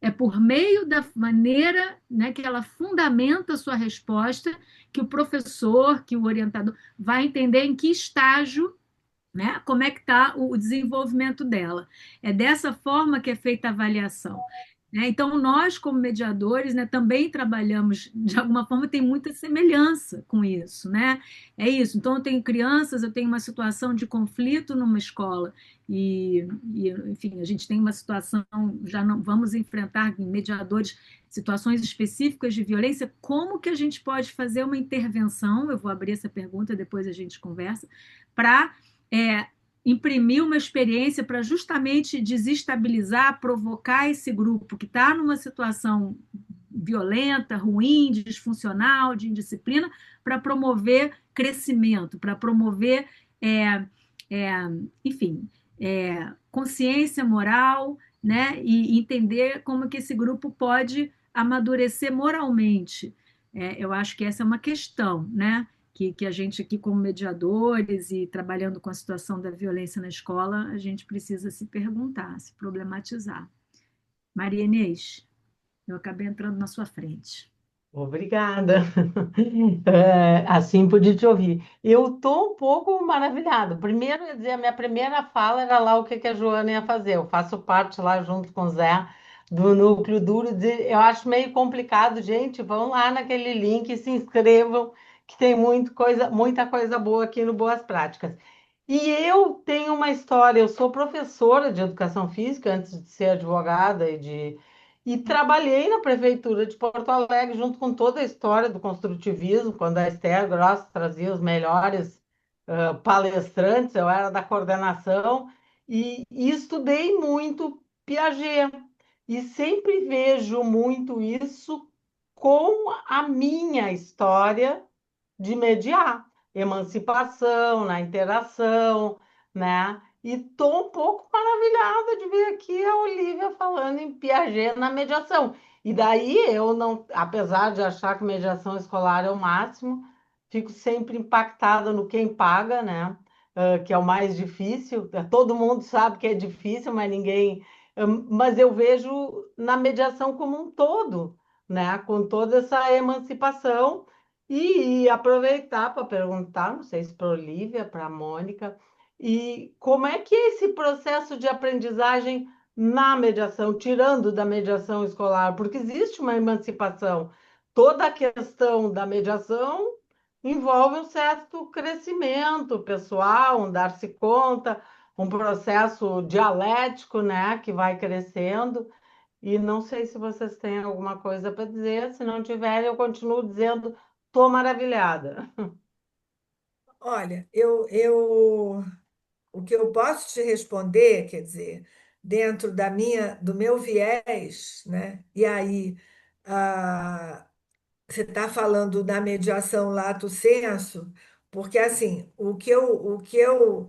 D: É por meio da maneira, né, que ela fundamenta a sua resposta que o professor, que o orientador vai entender em que estágio, né, como é que está o desenvolvimento dela. É dessa forma que é feita a avaliação. Né? Então, nós, como mediadores, né, também trabalhamos, de alguma forma, tem muita semelhança com isso. Né? É isso. Então, eu tenho crianças, eu tenho uma situação de conflito numa escola, enfim, a gente tem uma situação, já não vamos enfrentar mediadores, situações específicas de violência, como que a gente pode fazer uma intervenção? Eu vou abrir essa pergunta, depois a gente conversa, para é, imprimir uma experiência para justamente desestabilizar, provocar esse grupo que está numa situação violenta, ruim, disfuncional, de indisciplina, para promover crescimento, para promover, é, é, enfim, consciência moral, né, e entender como que esse grupo pode amadurecer moralmente. Eu acho que essa é uma questão, né? Que a gente aqui, como mediadores e trabalhando com a situação da violência na escola, a gente precisa se perguntar, se problematizar. Maria Inês, eu acabei entrando na sua frente.
E: Obrigada. Assim pude te ouvir. Eu estou um pouco maravilhada. Primeiro, eu ia dizer, a minha primeira fala era lá o que que a Joana ia fazer. Eu faço parte lá junto com o Zé do Núcleo Duro. Eu acho meio complicado, gente. Vão lá naquele link e se inscrevam, que tem muita coisa boa aqui no Boas Práticas. E eu tenho uma história. Eu sou professora de educação física antes de ser advogada e trabalhei na prefeitura de Porto Alegre junto com toda a história do construtivismo, quando a Esther Gross trazia os melhores palestrantes, eu era da coordenação e estudei muito Piaget. E sempre vejo muito isso com a minha história de mediar, emancipação, na interação, né? E estou um pouco maravilhada de ver aqui a Olivia falando em Piaget na mediação. E daí eu não, apesar de achar que mediação escolar é o máximo, fico sempre impactada no quem paga, né? Que é o mais difícil. Todo mundo sabe que é difícil, mas ninguém. Mas eu vejo na mediação como um todo, né? Com toda essa emancipação e aproveitar para perguntar, não sei se para a Olivia, para a Mônica, e como é que é esse processo de aprendizagem na mediação, tirando da mediação escolar, porque existe uma emancipação. Toda a questão da mediação envolve um certo crescimento pessoal, um dar-se conta, um processo dialético, né, que vai crescendo. E não sei se vocês têm alguma coisa para dizer, se não tiverem, eu continuo dizendo, estou maravilhada.
A: Olha, o que eu posso te responder, quer dizer, dentro do meu viés, né? E aí, ah, você está falando da mediação lato sensu, porque assim, o que eu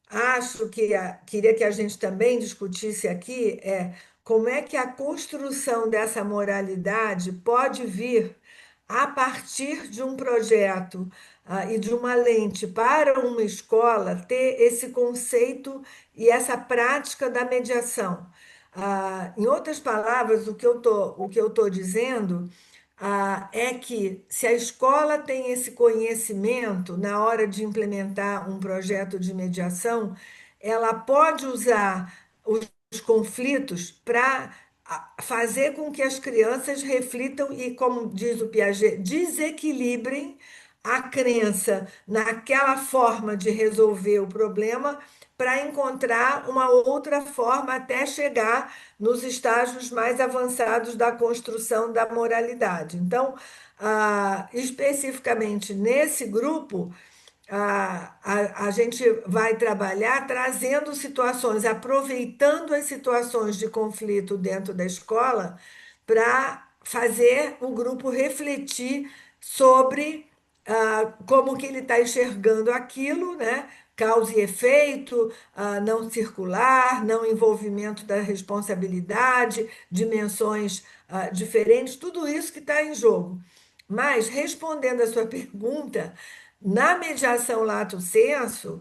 A: acho que queria que a gente também discutisse aqui é como é que a construção dessa moralidade pode vir a partir de um projeto, e de uma lente para uma escola ter esse conceito e essa prática da mediação. Em outras palavras, o que eu tô dizendo é que se a escola tem esse conhecimento na hora de implementar um projeto de mediação, ela pode usar os conflitos para fazer com que as crianças reflitam e, como diz o Piaget, desequilibrem a crença naquela forma de resolver o problema para encontrar uma outra forma até chegar nos estágios mais avançados da construção da moralidade. Então, especificamente nesse grupo, a gente vai trabalhar trazendo situações, aproveitando as situações de conflito dentro da escola para fazer o grupo refletir sobre como que ele está enxergando aquilo, né? Causa e efeito, não circular, não envolvimento da responsabilidade, dimensões diferentes, tudo isso que está em jogo. Mas, respondendo a sua pergunta, na mediação lato sensu,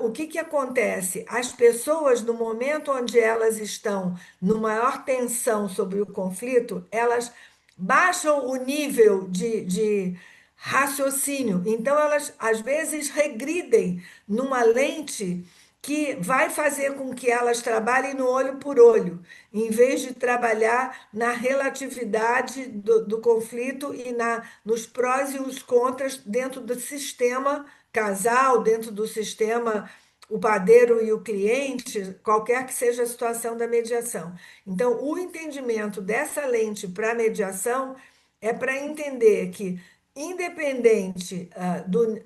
A: o que que acontece? As pessoas, no momento onde elas estão no maior tensão sobre o conflito, elas baixam o nível de raciocínio. Então, elas, às vezes, regridem numa lente que vai fazer com que elas trabalhem no olho por olho, em vez de trabalhar na relatividade do conflito e nos prós e os contras dentro do sistema casal, dentro do sistema o padeiro e o cliente, qualquer que seja a situação da mediação. Então, o entendimento dessa lente para a mediação é para entender que, independente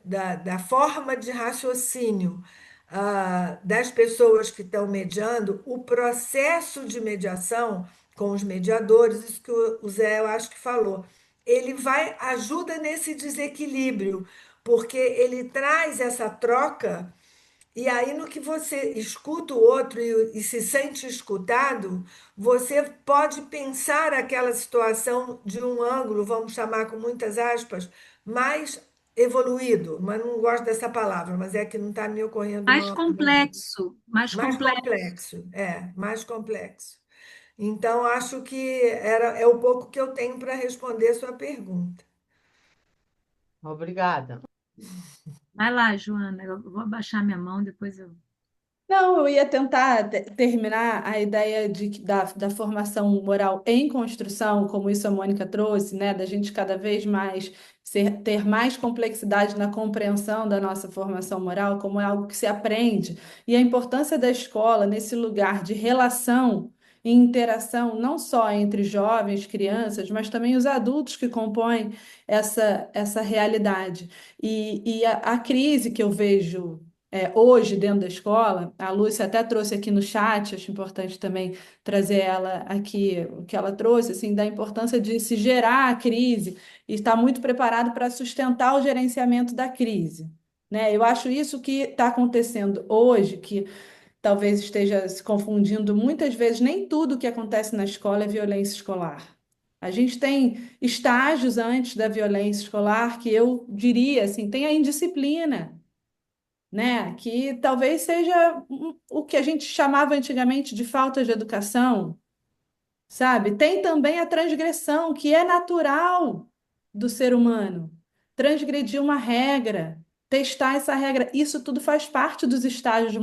A: da forma de raciocínio das pessoas que estão mediando, o processo de mediação com os mediadores, isso que o Zé, eu acho que falou, ele ajuda nesse desequilíbrio, porque ele traz essa troca, e aí no que você escuta o outro e se sente escutado, você pode pensar aquela situação de um ângulo, vamos chamar com muitas aspas, mais evoluído, mas não gosto dessa palavra, mas é que não está me ocorrendo
D: Mais complexo, mais
A: mais
D: complexo.
A: complexo, mais complexo. Então, acho que é o pouco que eu tenho para responder sua pergunta.
E: Obrigada.
D: Vai lá, Joana, eu vou abaixar minha mão, depois eu.
C: Não, eu ia tentar terminar a ideia da formação moral em construção, como isso a Mônica trouxe, né? Da gente cada vez mais ter mais complexidade na compreensão da nossa formação moral, como é algo que se aprende, e a importância da escola nesse lugar de relação e interação, não só entre jovens, crianças, mas também os adultos que compõem essa realidade. E a crise que eu vejo hoje dentro da escola, a Lúcia até trouxe aqui no chat, acho importante também trazer ela aqui, o que ela trouxe, assim, da importância de se gerar a crise e estar muito preparado para sustentar o gerenciamento da crise. Né? Eu acho isso que está acontecendo hoje, que talvez esteja se confundindo muitas vezes, nem tudo que acontece na escola é violência escolar. A gente tem estágios antes da violência escolar que eu diria assim, tem a indisciplina, né? Que talvez seja o que a gente chamava antigamente de falta de educação, sabe? Tem também a transgressão, que é natural do ser humano. Transgredir uma regra, testar essa regra, isso tudo faz parte dos estágios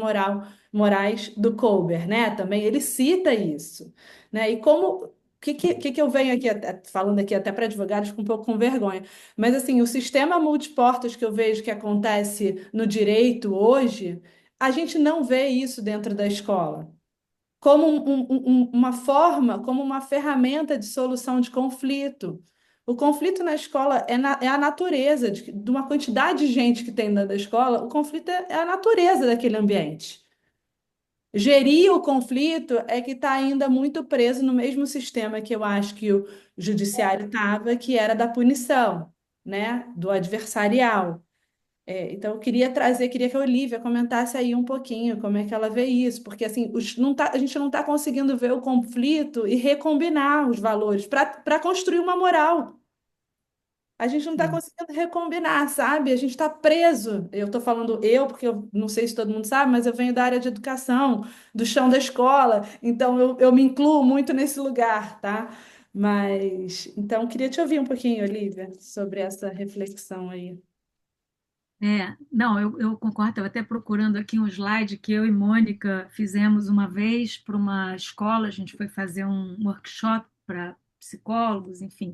C: morais do Kober, né? Também ele cita isso, né? E como que eu venho aqui falando aqui até para advogados com um pouco com vergonha, mas assim, o sistema multiportas que eu vejo que acontece no direito hoje, a gente não vê isso dentro da escola como uma forma, como uma ferramenta de solução de conflito. O conflito na escola é a natureza de uma quantidade de gente que tem dentro da escola, o conflito é a natureza daquele ambiente. Gerir o conflito é que está ainda muito preso no mesmo sistema que eu acho que o judiciário estava, que era da punição, né? Do adversarial. Então, eu queria trazer, queria que a Olivia comentasse aí um pouquinho como é que ela vê isso, porque assim, a gente não está conseguindo ver o conflito e recombinar os valores para construir uma moral. A gente não está conseguindo recombinar, sabe? A gente está preso. Eu estou falando eu, porque eu não sei se todo mundo sabe, mas eu venho da área de educação, do chão da escola, então eu me incluo muito nesse lugar, tá? Mas, então, queria te ouvir um pouquinho, Olivia, sobre essa reflexão aí.
D: Não, eu concordo, estava até procurando aqui um slide que eu e Mônica fizemos uma vez para uma escola, a gente foi fazer um workshop para psicólogos, enfim,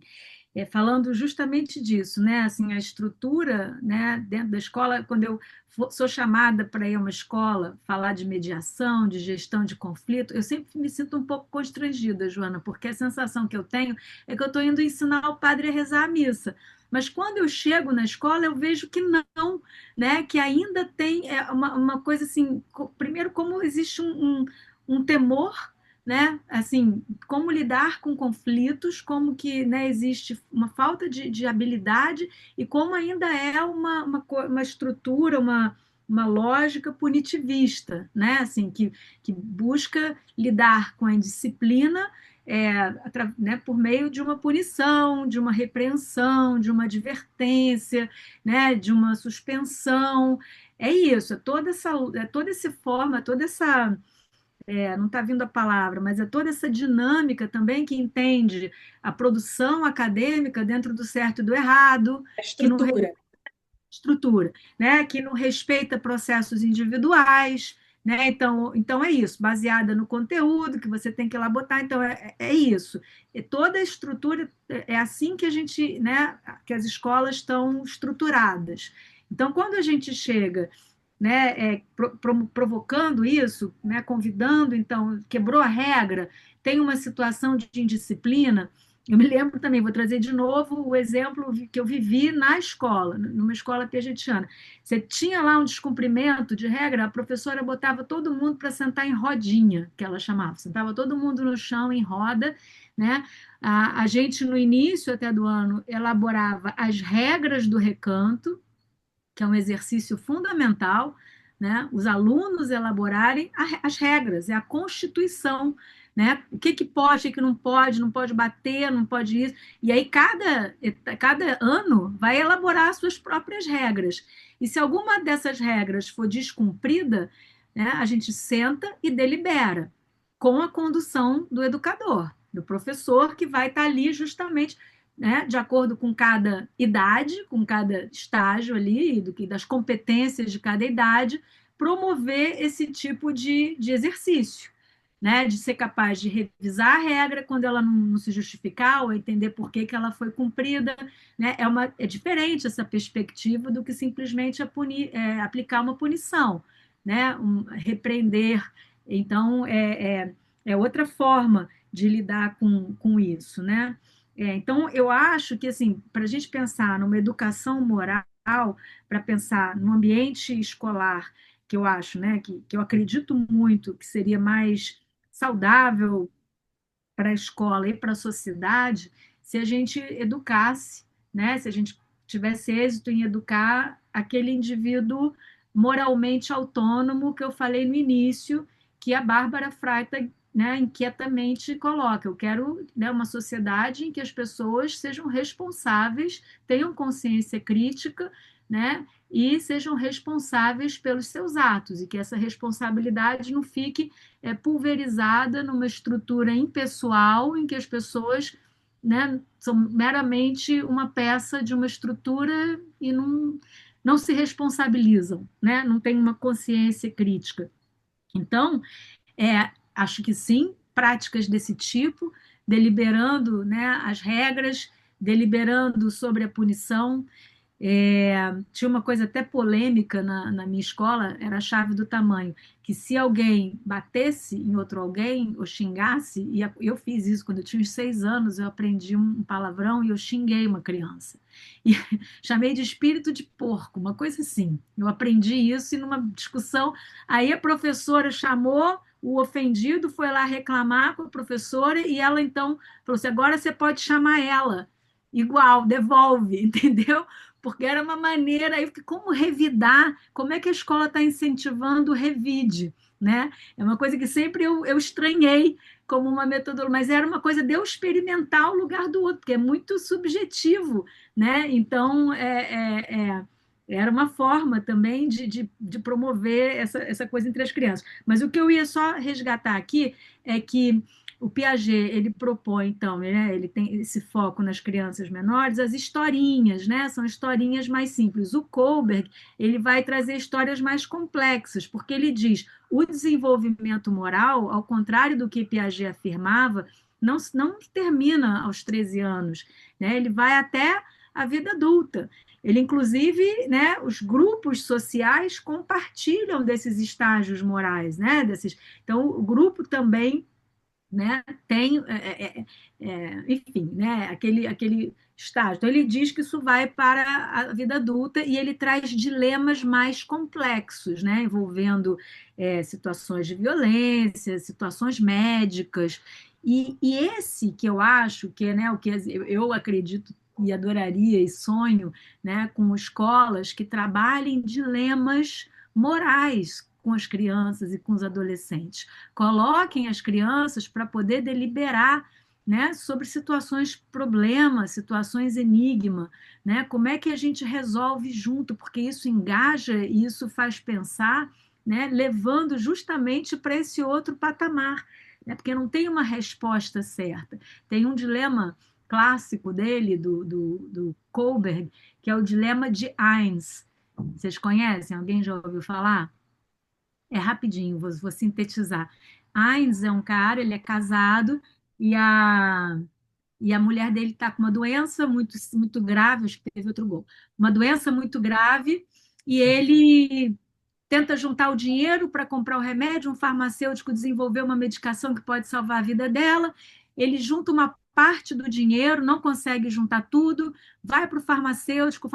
D: falando justamente disso, né? Assim, a estrutura, né, dentro da escola, quando eu sou chamada para ir a uma escola falar de mediação, de gestão de conflito, eu sempre me sinto um pouco constrangida, Joana, porque a sensação que eu tenho é que eu estou indo ensinar o padre a rezar a missa. Mas quando eu chego na escola, eu vejo que não, né? Que ainda tem uma coisa assim, primeiro, como existe um temor, né? Assim, como lidar com conflitos, como que, né, existe uma falta de habilidade e como ainda é uma estrutura, uma lógica punitivista, né? Assim, que busca lidar com a indisciplina né, por meio de uma punição, de uma repreensão, de uma advertência, né, de uma suspensão. É isso, é toda essa forma, toda essa não está vindo a palavra, mas é toda essa dinâmica também que entende a produção acadêmica dentro do certo e do errado,
C: A
D: que não
C: estrutura.
D: estrutura, né? Que não respeita processos individuais, né? Então é isso, baseada no conteúdo que você tem que ir lá botar. Então é isso. E toda a estrutura é assim que a gente, né? Que as escolas estão estruturadas. Então, quando a gente chega, né, provocando isso, né, convidando, então, quebrou a regra, tem uma situação de indisciplina. Eu me lembro também, vou trazer de novo o exemplo que eu vivi na escola, numa escola piagetiana. Você tinha lá um descumprimento de regra, a professora botava todo mundo para sentar em rodinha, que ela chamava, sentava todo mundo no chão em roda, né? A gente, no início até do ano, elaborava as regras do recanto, que é um exercício fundamental, né? Os alunos elaborarem as regras, é a Constituição, né? O que pode, o que não pode bater, não pode isso. E aí cada ano vai elaborar as suas próprias regras. E se alguma dessas regras for descumprida, né, a gente senta e delibera. com a condução do educador, do professor, que vai estar ali justamente, né, de acordo com cada idade, com cada estágio ali, das competências de cada idade, promover esse tipo de exercício, né, de ser capaz de revisar a regra quando ela não se justificar, ou entender por que ela foi cumprida, né, é diferente essa perspectiva do que simplesmente aplicar uma punição, né, repreender. Então, é outra forma de lidar com isso, né? Então, eu acho que, assim, para a gente pensar numa educação moral, para pensar no ambiente escolar, que eu acho, né, que eu acredito muito que seria mais saudável para a escola e para a sociedade, se a gente educasse, né, se a gente tivesse êxito em educar aquele indivíduo moralmente autônomo que eu falei no início, que a Bárbara Freitag, né, inquietamente coloca. Eu quero, né, uma sociedade em que as pessoas sejam responsáveis, tenham consciência crítica, né, e sejam responsáveis pelos seus atos, e que essa responsabilidade não fique pulverizada numa estrutura impessoal em que as pessoas, né, são meramente uma peça de uma estrutura e não se responsabilizam, né, não tem uma consciência crítica. Então, acho que sim, práticas desse tipo, deliberando, né, as regras, deliberando sobre a punição. Tinha uma coisa até polêmica na minha escola, era a chave do tamanho, que se alguém batesse em outro alguém, ou xingasse, e eu fiz isso quando eu tinha uns 6 anos, eu aprendi um palavrão e eu xinguei uma criança. E chamei de espírito de porco, uma coisa assim. Eu aprendi isso e numa discussão, aí a professora chamou o ofendido, foi lá reclamar com a professora e ela então falou assim, agora você pode chamar ela. Igual, devolve, entendeu? Porque era uma maneira, aí como revidar, como é que a escola está incentivando o revide, né? É uma coisa que sempre eu estranhei como uma metodologia, mas era uma coisa de eu experimentar o lugar do outro, porque é muito subjetivo, né? Então, era uma forma também de promover essa coisa entre as crianças. Mas o que eu ia só resgatar aqui é que o Piaget, ele propõe, então, né, ele tem esse foco nas crianças menores, as historinhas, né, são historinhas mais simples. O Kohlberg, ele vai trazer histórias mais complexas, porque ele diz, o desenvolvimento moral, ao contrário do que Piaget afirmava, não termina aos 13 anos, né, ele vai até a vida adulta. Ele, inclusive, né, os grupos sociais compartilham desses estágios morais, né, então, o grupo também, né, tem, enfim, né, aquele estágio. Então, ele diz que isso vai para a vida adulta e ele traz dilemas mais complexos, né, envolvendo situações de violência, situações médicas. E esse que eu acho que é, né, o que eu acredito e adoraria e sonho, né, com escolas que trabalhem dilemas morais com as crianças e com os adolescentes. Coloquem as crianças para poder deliberar, né, sobre situações problema, situações enigma, né? Como é que a gente resolve junto, porque isso engaja e isso faz pensar, né, levando justamente para esse outro patamar, né? Porque não tem uma resposta certa. Tem um dilema clássico dele, do Kohlberg, que é o dilema de Heinz. Vocês conhecem? Alguém já ouviu falar? É rapidinho, vou sintetizar. Heinz é um cara, ele é casado e a mulher dele está com uma doença muito grave, acho que teve outro gol, uma doença muito grave, e ele tenta juntar o dinheiro para comprar o remédio, um farmacêutico desenvolveu uma medicação que pode salvar a vida dela, ele junta uma parte do dinheiro, não consegue juntar tudo, vai para o farmacêutico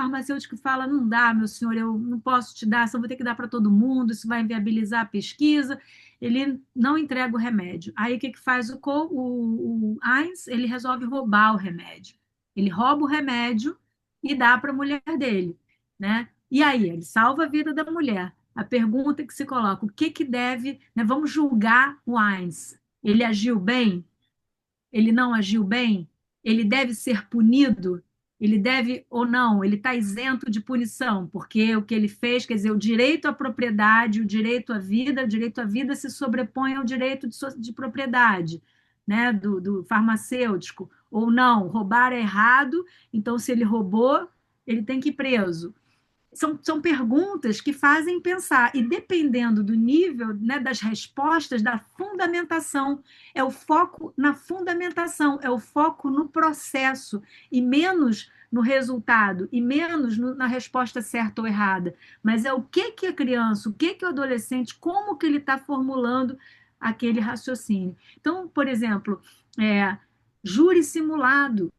D: fala, não dá, meu senhor, eu não posso te dar, só vou ter que dar para todo mundo, isso vai inviabilizar a pesquisa, ele não entrega o remédio. Aí o que faz o Heinz? Ele resolve roubar o remédio. Ele rouba o remédio e dá para a mulher dele, né? E aí, ele salva a vida da mulher. A pergunta que se coloca, o que deve, né, vamos julgar o Heinz. Ele agiu bem? Ele não agiu bem? Ele deve ser punido? ele deve ou não, ele está isento de punição, porque o que ele fez, quer dizer, o direito à propriedade, o direito à vida se sobrepõe ao direito de propriedade, né, do farmacêutico, ou não, roubar é errado, então se ele roubou, ele tem que ir preso. São perguntas que fazem pensar, e dependendo do nível, né, das respostas, da fundamentação, é o foco na fundamentação, é o foco no processo, e menos no resultado, e menos na resposta certa ou errada, mas é o que a criança, o que o adolescente, como que ele está formulando aquele raciocínio. Então, por exemplo, júri simulado,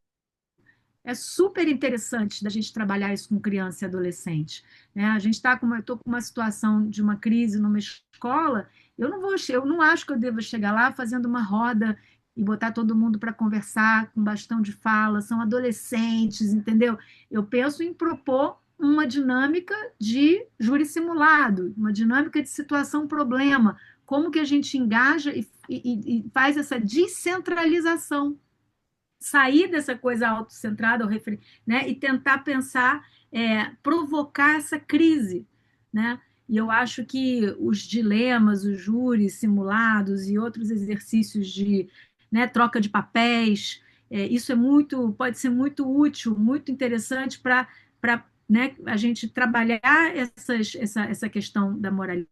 D: é super interessante da gente trabalhar isso com criança e adolescente, né? A gente está eu estou com uma situação de uma crise numa escola, eu não acho que eu deva chegar lá fazendo uma roda e botar todo mundo para conversar com bastão de fala, são adolescentes, entendeu? Eu penso em propor uma dinâmica de júri simulado, uma dinâmica de situação-problema, como que a gente engaja e faz essa descentralização, sair dessa coisa autocentrada, né, e tentar pensar, provocar essa crise, né? E eu acho que os dilemas, os júris simulados e outros exercícios de, né, troca de papéis, isso pode ser muito útil, muito interessante para, né, a gente trabalhar essa questão da moralidade,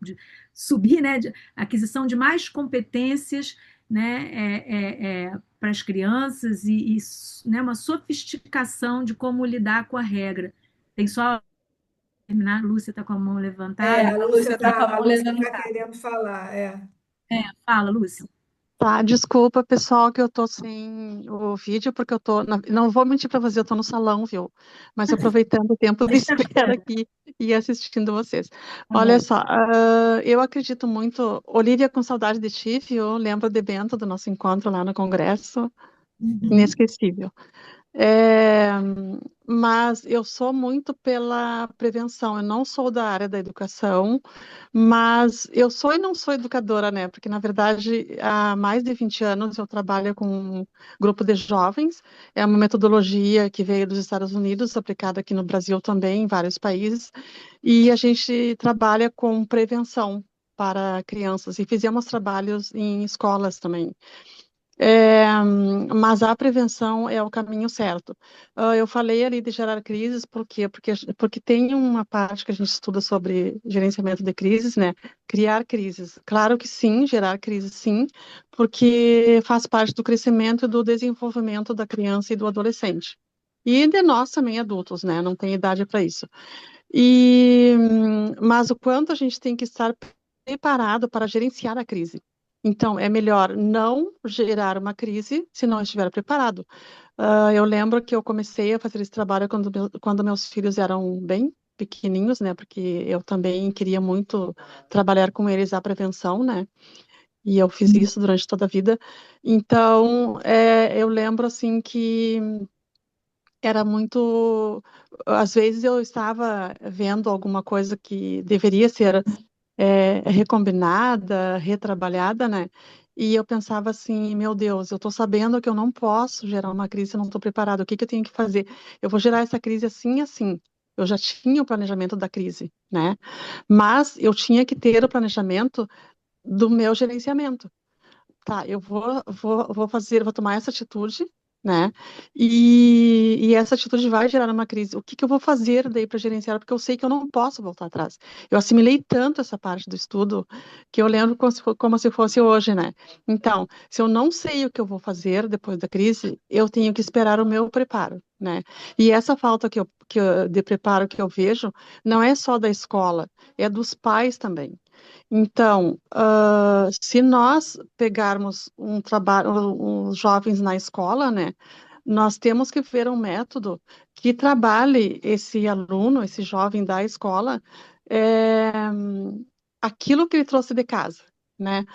D: de subir, né, de aquisição de mais competências, né, para as crianças né, uma sofisticação de como lidar com a regra. Tem só terminar, a Lúcia está com a mão levantada.
A: A Lúcia está querendo falar.
D: Fala, Lúcia.
G: Tá, desculpa, pessoal, que eu tô sem o vídeo, porque eu tô. Não vou mentir para você, eu tô no salão, viu? Mas aproveitando o tempo de espera aqui e assistindo vocês. Olha só, eu acredito muito. Olivia, com saudade de ti, viu? Lembro de Bento, do nosso encontro lá no Congresso. Inesquecível. Mas eu sou muito pela prevenção, eu não sou da área da educação, mas eu sou e não sou educadora, né? Porque, na verdade, há mais de 20 anos eu trabalho com um grupo de jovens, é uma metodologia que veio dos Estados Unidos, aplicada aqui no Brasil também, em vários países, e a gente trabalha com prevenção para crianças, e fizemos trabalhos em escolas também. Mas a prevenção é o caminho certo. Eu falei ali de gerar crises, por quê? Porque tem uma parte que a gente estuda sobre gerenciamento de crises, né? Criar crises. Claro que sim, gerar crises sim, porque faz parte do crescimento e do desenvolvimento da criança e do adolescente. E de nós também, adultos, né? Não tem idade para isso. Mas o quanto a gente tem que estar preparado para gerenciar a crise. Então, é melhor não gerar uma crise se não estiver preparado. Eu lembro que eu comecei a fazer esse trabalho quando meus filhos eram bem pequenininhos, né? Porque eu também queria muito trabalhar com eles a prevenção, né? E eu fiz isso durante toda a vida. Então, eu lembro, assim, que era muito... Às vezes eu estava vendo alguma coisa que deveria ser recombinada, retrabalhada, né? E eu pensava assim, meu Deus, eu estou sabendo que eu não posso gerar uma crise se eu não estou preparado. O que eu tenho que fazer? Eu vou gerar essa crise assim, assim. Eu já tinha o planejamento da crise, né? Mas eu tinha que ter o planejamento do meu gerenciamento. Tá, vou tomar essa atitude, né? E essa atitude vai gerar uma crise. O que eu vou fazer daí para gerenciar? Porque eu sei que eu não posso voltar atrás. Eu assimilei tanto essa parte do estudo que eu lembro como se fosse hoje, né? Então, se eu não sei o que eu vou fazer depois da crise, eu tenho que esperar o meu preparo, né? E essa falta de preparo que eu vejo não é só da escola, é dos pais também. Então, se nós pegarmos um trabalho, os jovens na escola, né, nós temos que ver um método que trabalhe esse aluno, esse jovem da escola, é, aquilo que ele trouxe de casa, né?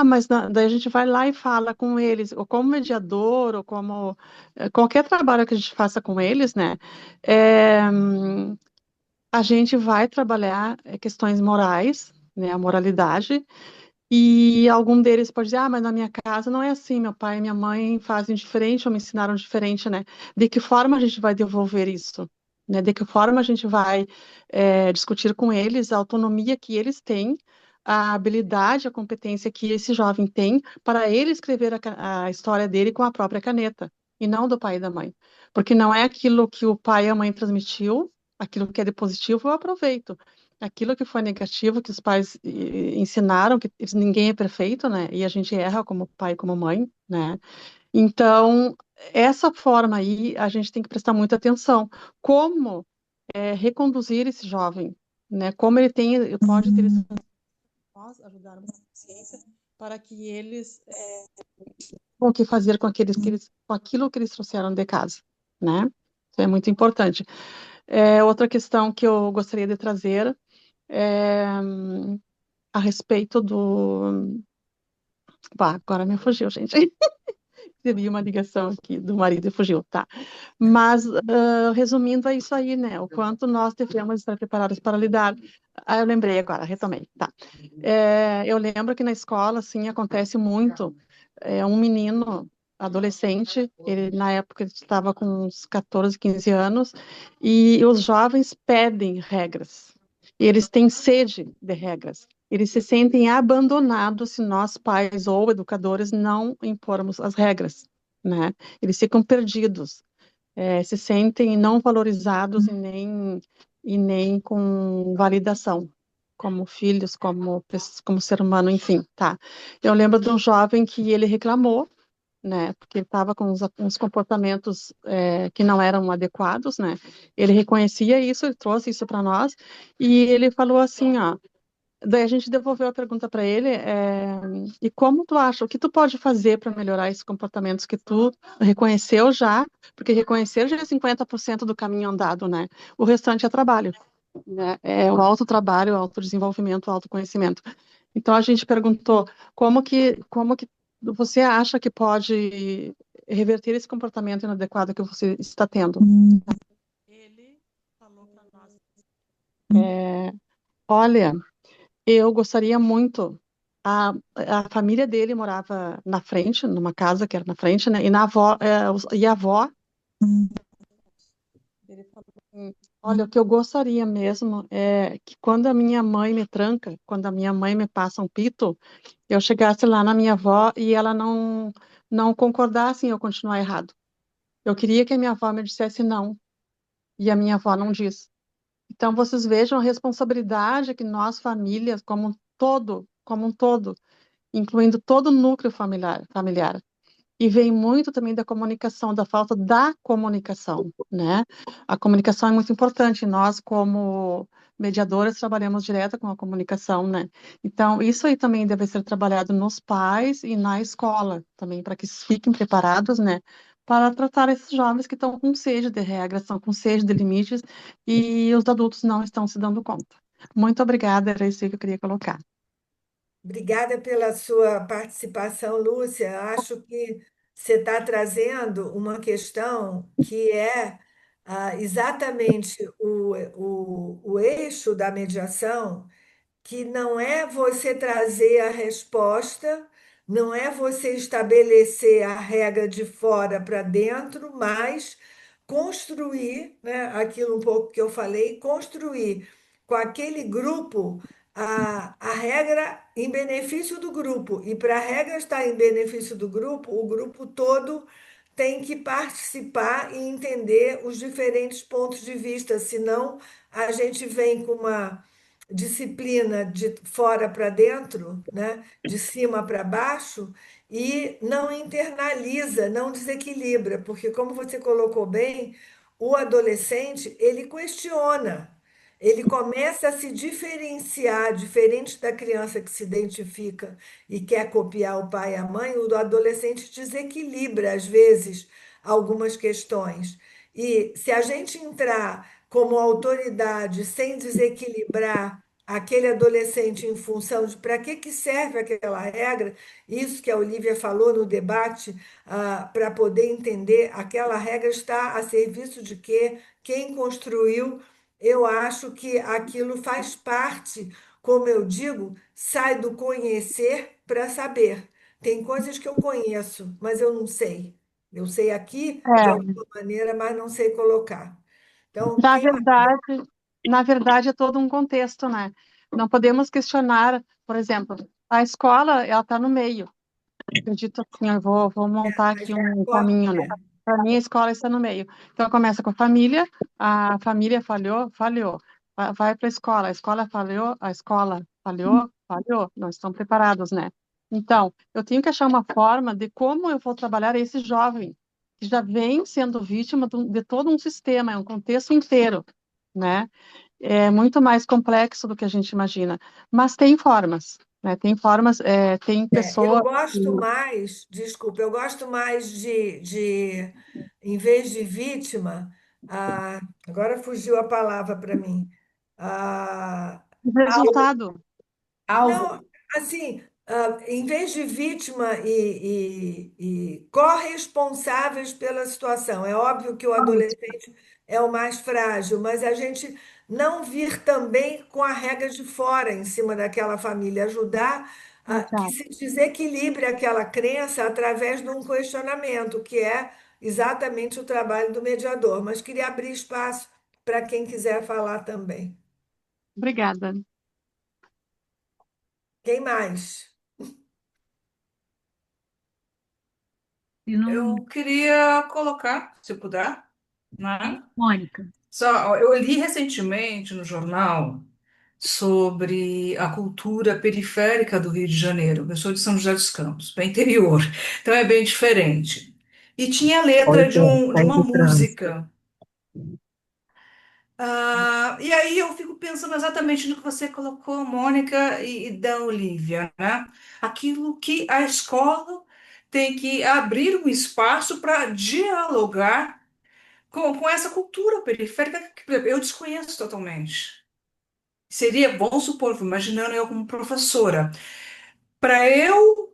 G: Mas daí a gente vai lá e fala com eles, ou como mediador, ou como qualquer trabalho que a gente faça com eles, né? É, a gente vai trabalhar questões morais, né, a moralidade, E algum deles pode dizer, ah, mas na minha casa não é assim, meu pai e minha mãe fazem diferente ou me ensinaram diferente, né? De que forma a gente vai devolver isso? Né? De que forma a gente vai discutir com eles a autonomia que eles têm, a habilidade, a competência que esse jovem tem para ele escrever a história dele com a própria caneta, e não do pai e da mãe. Porque não é aquilo que o pai e a mãe transmitiu, aquilo que é de positivo, eu aproveito aquilo que foi negativo, que os pais ensinaram, que ninguém é perfeito, né? E a gente erra como pai e como mãe, né? Então, essa forma aí, a gente tem que prestar muita atenção. Como reconduzir esse jovem, né? Como ele pode ter esse nós ajudarmos a consciência para que eles o que fazer com com aquilo que eles trouxeram de casa, né? Isso é muito importante. Outra questão que eu gostaria de trazer é a respeito do. Bah, agora me fugiu, gente. Recebi uma ligação aqui do marido e fugiu, tá? Mas, resumindo, é isso aí, né? O quanto nós devemos estar preparados para lidar. Ah, eu lembrei agora, retomei, tá? Eu lembro que na escola, assim, acontece muito. Um menino, adolescente, ele na época ele estava com uns 14, 15 anos, e os jovens pedem regras. E eles têm sede de regras. Eles se sentem abandonados se nós, pais ou educadores, não impormos as regras, né? Eles ficam perdidos, se sentem não valorizados e nem com validação, como filhos, como ser humano, enfim, tá? Eu lembro de um jovem que ele reclamou, né? Porque ele estava com uns comportamentos que não eram adequados, né? Ele reconhecia isso, ele trouxe isso para nós, e ele falou assim, ó. Daí a gente devolveu a pergunta para ele, e como tu acha, o que tu pode fazer para melhorar esses comportamentos que tu reconheceu já, porque reconhecer já é 50% do caminho andado, né? O restante é trabalho, né? É o autotrabalho, o autodesenvolvimento, o autoconhecimento. Então a gente perguntou como que você acha que pode reverter esse comportamento inadequado que você está tendo? Ele falou para nós, olha, eu gostaria muito. A família dele morava na frente, numa casa que era na frente, né? E a avó, ele falou assim, olha, o que eu gostaria mesmo é que quando a minha mãe me tranca, quando a minha mãe me passa um pito, eu chegasse lá na minha avó e ela não concordasse em eu continuar errado. Eu queria que a minha avó me dissesse não, e a minha avó não diz. Então, vocês vejam a responsabilidade que nós, famílias, como um todo, incluindo todo o núcleo familiar. E vem muito também da comunicação, da falta da comunicação, né? A comunicação é muito importante. Nós, como mediadoras, trabalhamos direto com a comunicação, né? Então, isso aí também deve ser trabalhado nos pais e na escola também, para que eles fiquem preparados, né? Para tratar esses jovens que estão com sede de regras, estão com sede de limites e os adultos não estão se dando conta. Muito obrigada, era isso que eu queria colocar.
A: Obrigada pela sua participação, Lúcia. Acho que você está trazendo uma questão que é exatamente o eixo da mediação, que não é você trazer a resposta, não é você estabelecer a regra de fora para dentro, mas construir, né, aquilo um pouco que eu falei, construir com aquele grupo a regra em benefício do grupo. E para a regra estar em benefício do grupo, o grupo todo tem que participar e entender os diferentes pontos de vista, senão a gente vem com uma disciplina de fora para dentro, né? De cima para baixo, e não internaliza, não desequilibra, porque, como você colocou bem, o adolescente ele questiona, ele começa a se diferenciar, diferente da criança que se identifica e quer copiar o pai e a mãe, o adolescente desequilibra, às vezes, algumas questões. E se a gente entrar como autoridade sem desequilibrar aquele adolescente em função de para que serve aquela regra, isso que a Olivia falou no debate, para poder entender aquela regra está a serviço de quê, quem construiu, eu acho que aquilo faz parte como eu digo, sai do conhecer para saber. Tem coisas que eu conheço, mas eu não sei. Eu sei aqui de
G: É,
A: alguma maneira, mas não sei colocar. Então,
G: na
A: quem mais?
G: verdade, na verdade é todo um contexto, né? Não podemos questionar, por exemplo, a escola, ela está no meio. Acredito assim, vou montar
A: A
G: aqui um
A: escola,
G: caminho, né? Para mim, a escola está no meio. Então, começa com a família falhou, falhou. Vai para a escola falhou, a escola falhou, falhou. Não estão preparados, né? Então, eu tenho que achar uma forma de como eu vou trabalhar esse jovem, que já vem sendo vítima de todo um sistema, é um contexto inteiro, né? É muito mais complexo do que a gente imagina. Mas tem formas, né? Tem formas, tem
A: eu
G: pessoas.
A: gosto mais, desculpa, eu gosto mais em vez de vítima, agora fugiu a palavra para mim. Ah,
G: Resultado.
C: Alvo.
A: não, assim, em vez de vítima e corresponsáveis pela situação, é óbvio que o adolescente é o mais frágil, mas a gente não vir também com a regra de fora em cima daquela família, ajudar a que se
G: Exato.
A: desequilibre aquela crença através de um questionamento, que é exatamente o trabalho do mediador. Mas queria abrir espaço para quem quiser falar também.
G: Obrigada.
A: Quem mais?
D: E não,
H: Eu queria colocar, se puder, né?
D: Mônica.
H: Só, eu li recentemente no jornal sobre a cultura periférica do Rio de Janeiro. Eu sou de São José dos Campos, bem interior, então é bem diferente. E tinha a
I: Pois
H: letra
I: é,
H: de
I: aí
H: uma
I: do trânsito.
H: música. E aí eu fico pensando exatamente no que você colocou, Mônica e da Olivia, né? Aquilo que a escola tem que abrir um espaço para dialogar com essa cultura periférica que, por exemplo, eu desconheço totalmente. Seria bom supor, imaginando eu como professora, para eu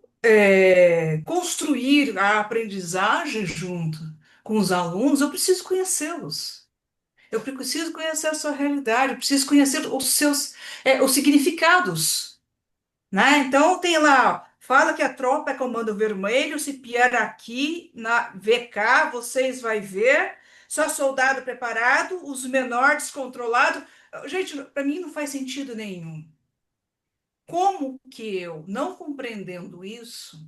H: construir a aprendizagem junto com os alunos, eu preciso conhecê-los. Eu preciso conhecer a sua realidade, eu preciso conhecer os seus os significados, né? Então tem lá, fala que a tropa é comando vermelho, se piar aqui na VK, vocês vai ver, só soldado preparado, os menores controlados. Gente, para mim não faz sentido nenhum. Como que eu, não compreendendo isso,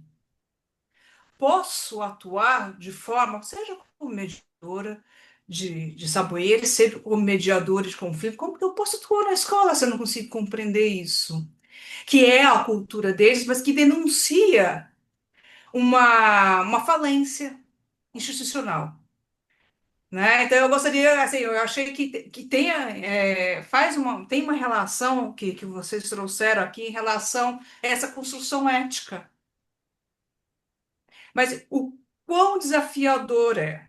H: posso atuar de forma, seja como mediadora de saboeiro, seja como mediadora de conflito, como que eu posso atuar na escola se eu não consigo compreender isso? Que é a cultura deles, mas que denuncia uma falência institucional. Né? Então eu gostaria, assim, eu achei que tenha, tem uma relação que vocês trouxeram aqui em relação a essa construção ética. Mas o quão desafiador é?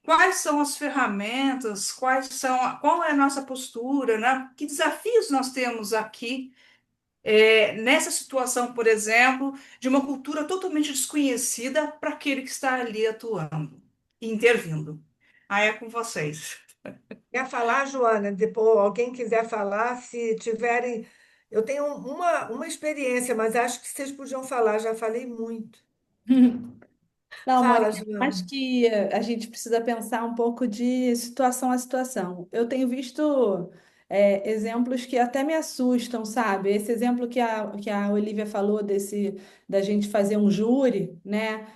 H: Quais são as ferramentas? Qual é a nossa postura, né? Que desafios nós temos aqui, nessa situação, por exemplo, de uma cultura totalmente desconhecida para aquele que está ali atuando e intervindo. Aí é com vocês.
A: Quer falar, Joana? Depois, alguém quiser falar, se tiverem. Eu tenho uma experiência, mas acho que vocês podiam falar, já falei muito.
C: Não,
A: Fala,
C: Mônica, acho
A: Joana.
C: que a gente precisa pensar um pouco de situação a situação. Eu tenho visto exemplos que até me assustam, sabe? Esse exemplo que a Olivia falou da gente fazer um júri, né?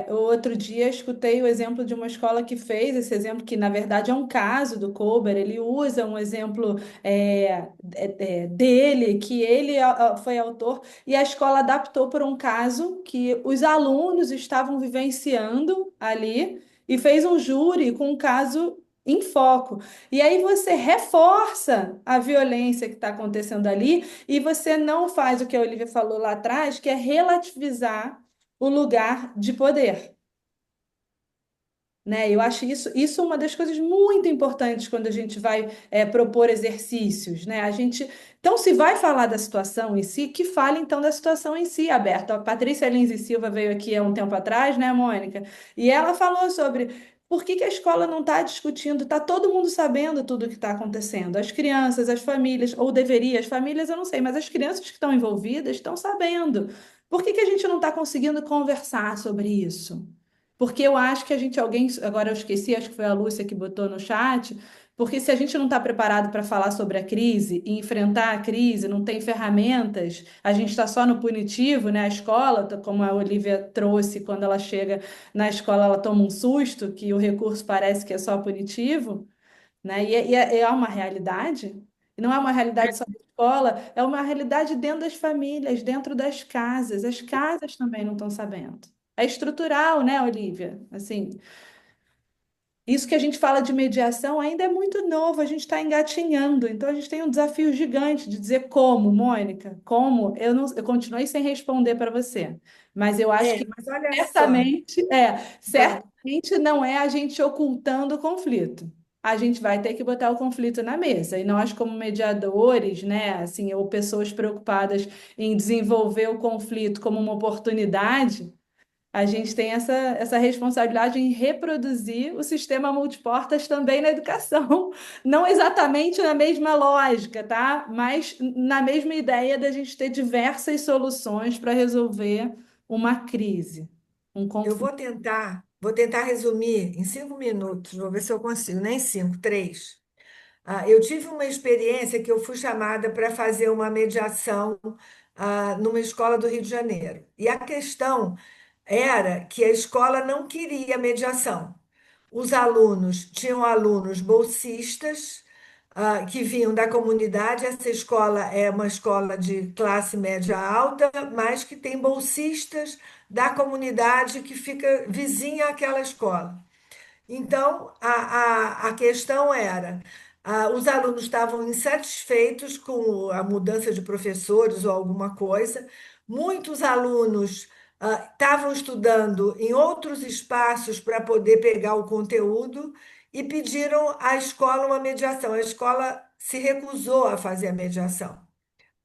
C: Outro dia escutei o exemplo de uma escola que fez esse exemplo, que na verdade é um caso do Kober, ele usa um exemplo dele, que ele foi autor e a escola adaptou para um caso que os alunos estavam vivenciando ali e fez um júri com um caso em foco. E aí você reforça a violência que está acontecendo ali e você não faz o que a Olivia falou lá atrás, que é relativizar o lugar de poder. Né? Eu acho isso uma das coisas muito importantes quando a gente vai propor exercícios, né? Então, se vai falar da situação em si, que fale então da situação em si, aberta. A Patrícia Lins e Silva veio aqui há um tempo atrás, né, Mônica? E ela falou sobre Por que que a escola não está discutindo? Está todo mundo sabendo tudo o que está acontecendo. As crianças, as famílias, ou deveria, as famílias eu não sei, mas as crianças que estão envolvidas estão sabendo. Por que que a gente não está conseguindo conversar sobre isso? Porque eu acho que a gente, alguém, agora eu esqueci, acho que foi a Lúcia que botou no chat, porque se a gente não está preparado para falar sobre a crise e enfrentar a crise, não tem ferramentas, a gente está só no punitivo, né? A escola, como a Olivia trouxe, quando ela chega na escola, ela toma um susto, que o recurso parece que é só punitivo, né? E é uma realidade. E não é uma realidade só da escola, é uma realidade dentro das famílias, dentro das casas. As casas também não estão sabendo. É estrutural, né, Olivia? Assim, isso que a gente fala de mediação ainda é muito novo, a gente está engatinhando. Então, a gente tem um desafio gigante de dizer como, Mônica, como. Eu não, eu continuei sem responder para você, mas eu acho que
A: Mas olha só, vai.
C: certamente não é a gente ocultando o conflito. A gente vai ter que botar o conflito na mesa. E nós, como mediadores, né, assim, ou pessoas preocupadas em desenvolver o conflito como uma oportunidade, a gente tem essa responsabilidade em reproduzir o sistema multiportas também na educação. Não exatamente na mesma lógica, tá? Mas na mesma ideia da gente ter diversas soluções para resolver uma crise, um
A: Eu
C: conflito.
A: vou tentar resumir em 5 minutos, vou ver se eu consigo, nem cinco, três. Eu tive uma experiência que eu fui chamada para fazer uma mediação, numa escola do Rio de Janeiro. E a questão era que a escola não queria mediação. Os alunos tinham alunos bolsistas, que vinham da comunidade. Essa escola é uma escola de classe média alta, mas que tem bolsistas da comunidade que fica vizinha àquela escola. Então, a questão era: os alunos estavam insatisfeitos com a mudança de professores ou alguma coisa, muitos alunos estavam estudando em outros espaços para poder pegar o conteúdo e pediram à escola uma mediação. A escola se recusou a fazer a mediação.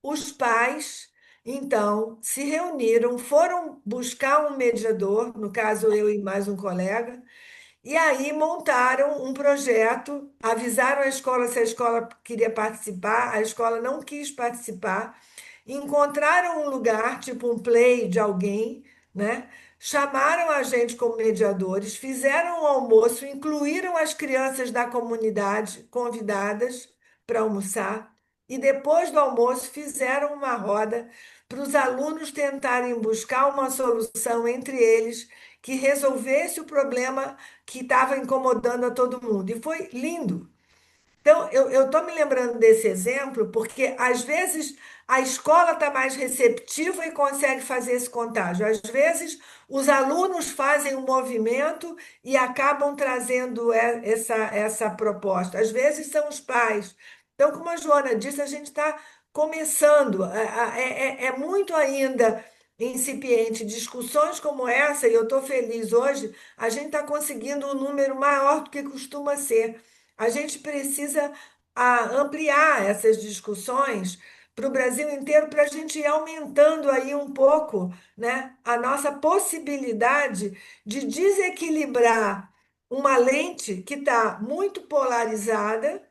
A: Os pais, então, se reuniram, foram buscar um mediador, no caso eu e mais um colega, e aí montaram um projeto, avisaram a escola se a escola queria participar, a escola não quis participar, encontraram um lugar, tipo um play de alguém, né? Chamaram a gente como mediadores, fizeram um almoço, incluíram as crianças da comunidade convidadas para almoçar, e depois do almoço fizeram uma roda para os alunos tentarem buscar uma solução entre eles que resolvesse o problema que estava incomodando a todo mundo. E foi lindo. Então, eu estou me lembrando desse exemplo porque, às vezes, a escola está mais receptiva e consegue fazer esse contágio. Às vezes, os alunos fazem um movimento e acabam trazendo essa proposta. Às vezes, são os pais. Então, como a Joana disse, a gente está começando. É muito ainda incipiente. Discussões como essa, e eu estou feliz hoje, a gente está conseguindo um número maior do que costuma ser. A gente precisa ampliar essas discussões para o Brasil inteiro, para a gente ir aumentando aí um pouco, né, a nossa possibilidade de desequilibrar uma lente que está muito polarizada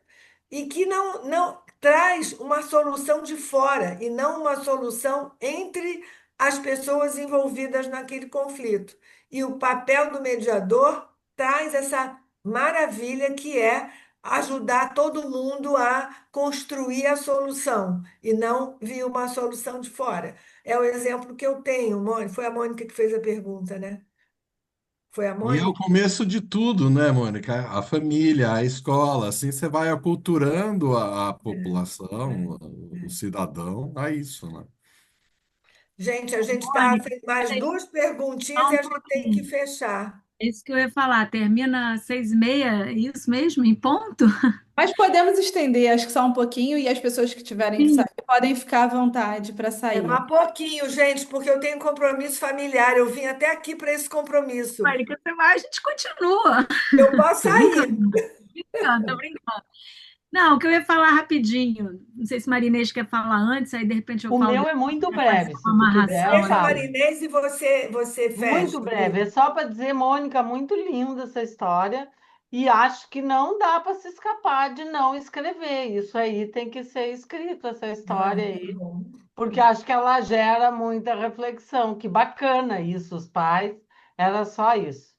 A: e que não traz uma solução de fora e não uma solução entre as pessoas envolvidas naquele conflito. E o papel do mediador traz essa maravilha que é ajudar todo mundo a construir a solução e não vir uma solução de fora. É o exemplo que eu tenho, Mônica. Foi a Mônica que fez a pergunta, né? Foi a
F: E é o
A: Mônica?
F: começo de tudo, né, Mônica? A família, a escola, assim você vai aculturando a
A: É,
F: população, o
A: é.
F: cidadão a isso, né?
A: Gente, a gente está
D: Mônica,
A: sem mais
D: peraí,
A: duas
D: só
A: perguntinhas e
D: um
A: a gente tem que
D: pouquinho.
A: fechar.
D: É isso que eu ia falar. Termina 6h30, é isso mesmo, em ponto?
C: Mas podemos estender, acho que só um pouquinho, e as pessoas que tiverem que
D: Sim.
C: sair podem ficar à vontade para sair.
A: Mas pouquinho, gente, porque eu tenho compromisso familiar. Eu vim até aqui para esse compromisso.
D: Mônica, você vai, a gente continua.
A: Eu posso
D: Tô
A: sair.
D: brincando, tô brincando. Não, o que eu ia falar rapidinho, não sei se Marinês quer falar antes, aí de repente eu
E: O
D: falo
E: meu é
D: depois,
E: muito
D: para fazer
E: breve, se
D: uma
E: tu quiser, eu
D: amarração.
A: Deixa a
E: falo.
A: Marinês e você fecha,
E: Muito breve, é
A: Bia.
E: só para dizer, Mônica, muito linda essa história, e acho que não dá para se escapar de não escrever. Isso aí tem que ser escrito, essa
A: Ah,
E: história
A: tá
E: aí,
A: bom.
E: porque acho que ela gera muita reflexão. Que bacana isso, os pais, era só isso.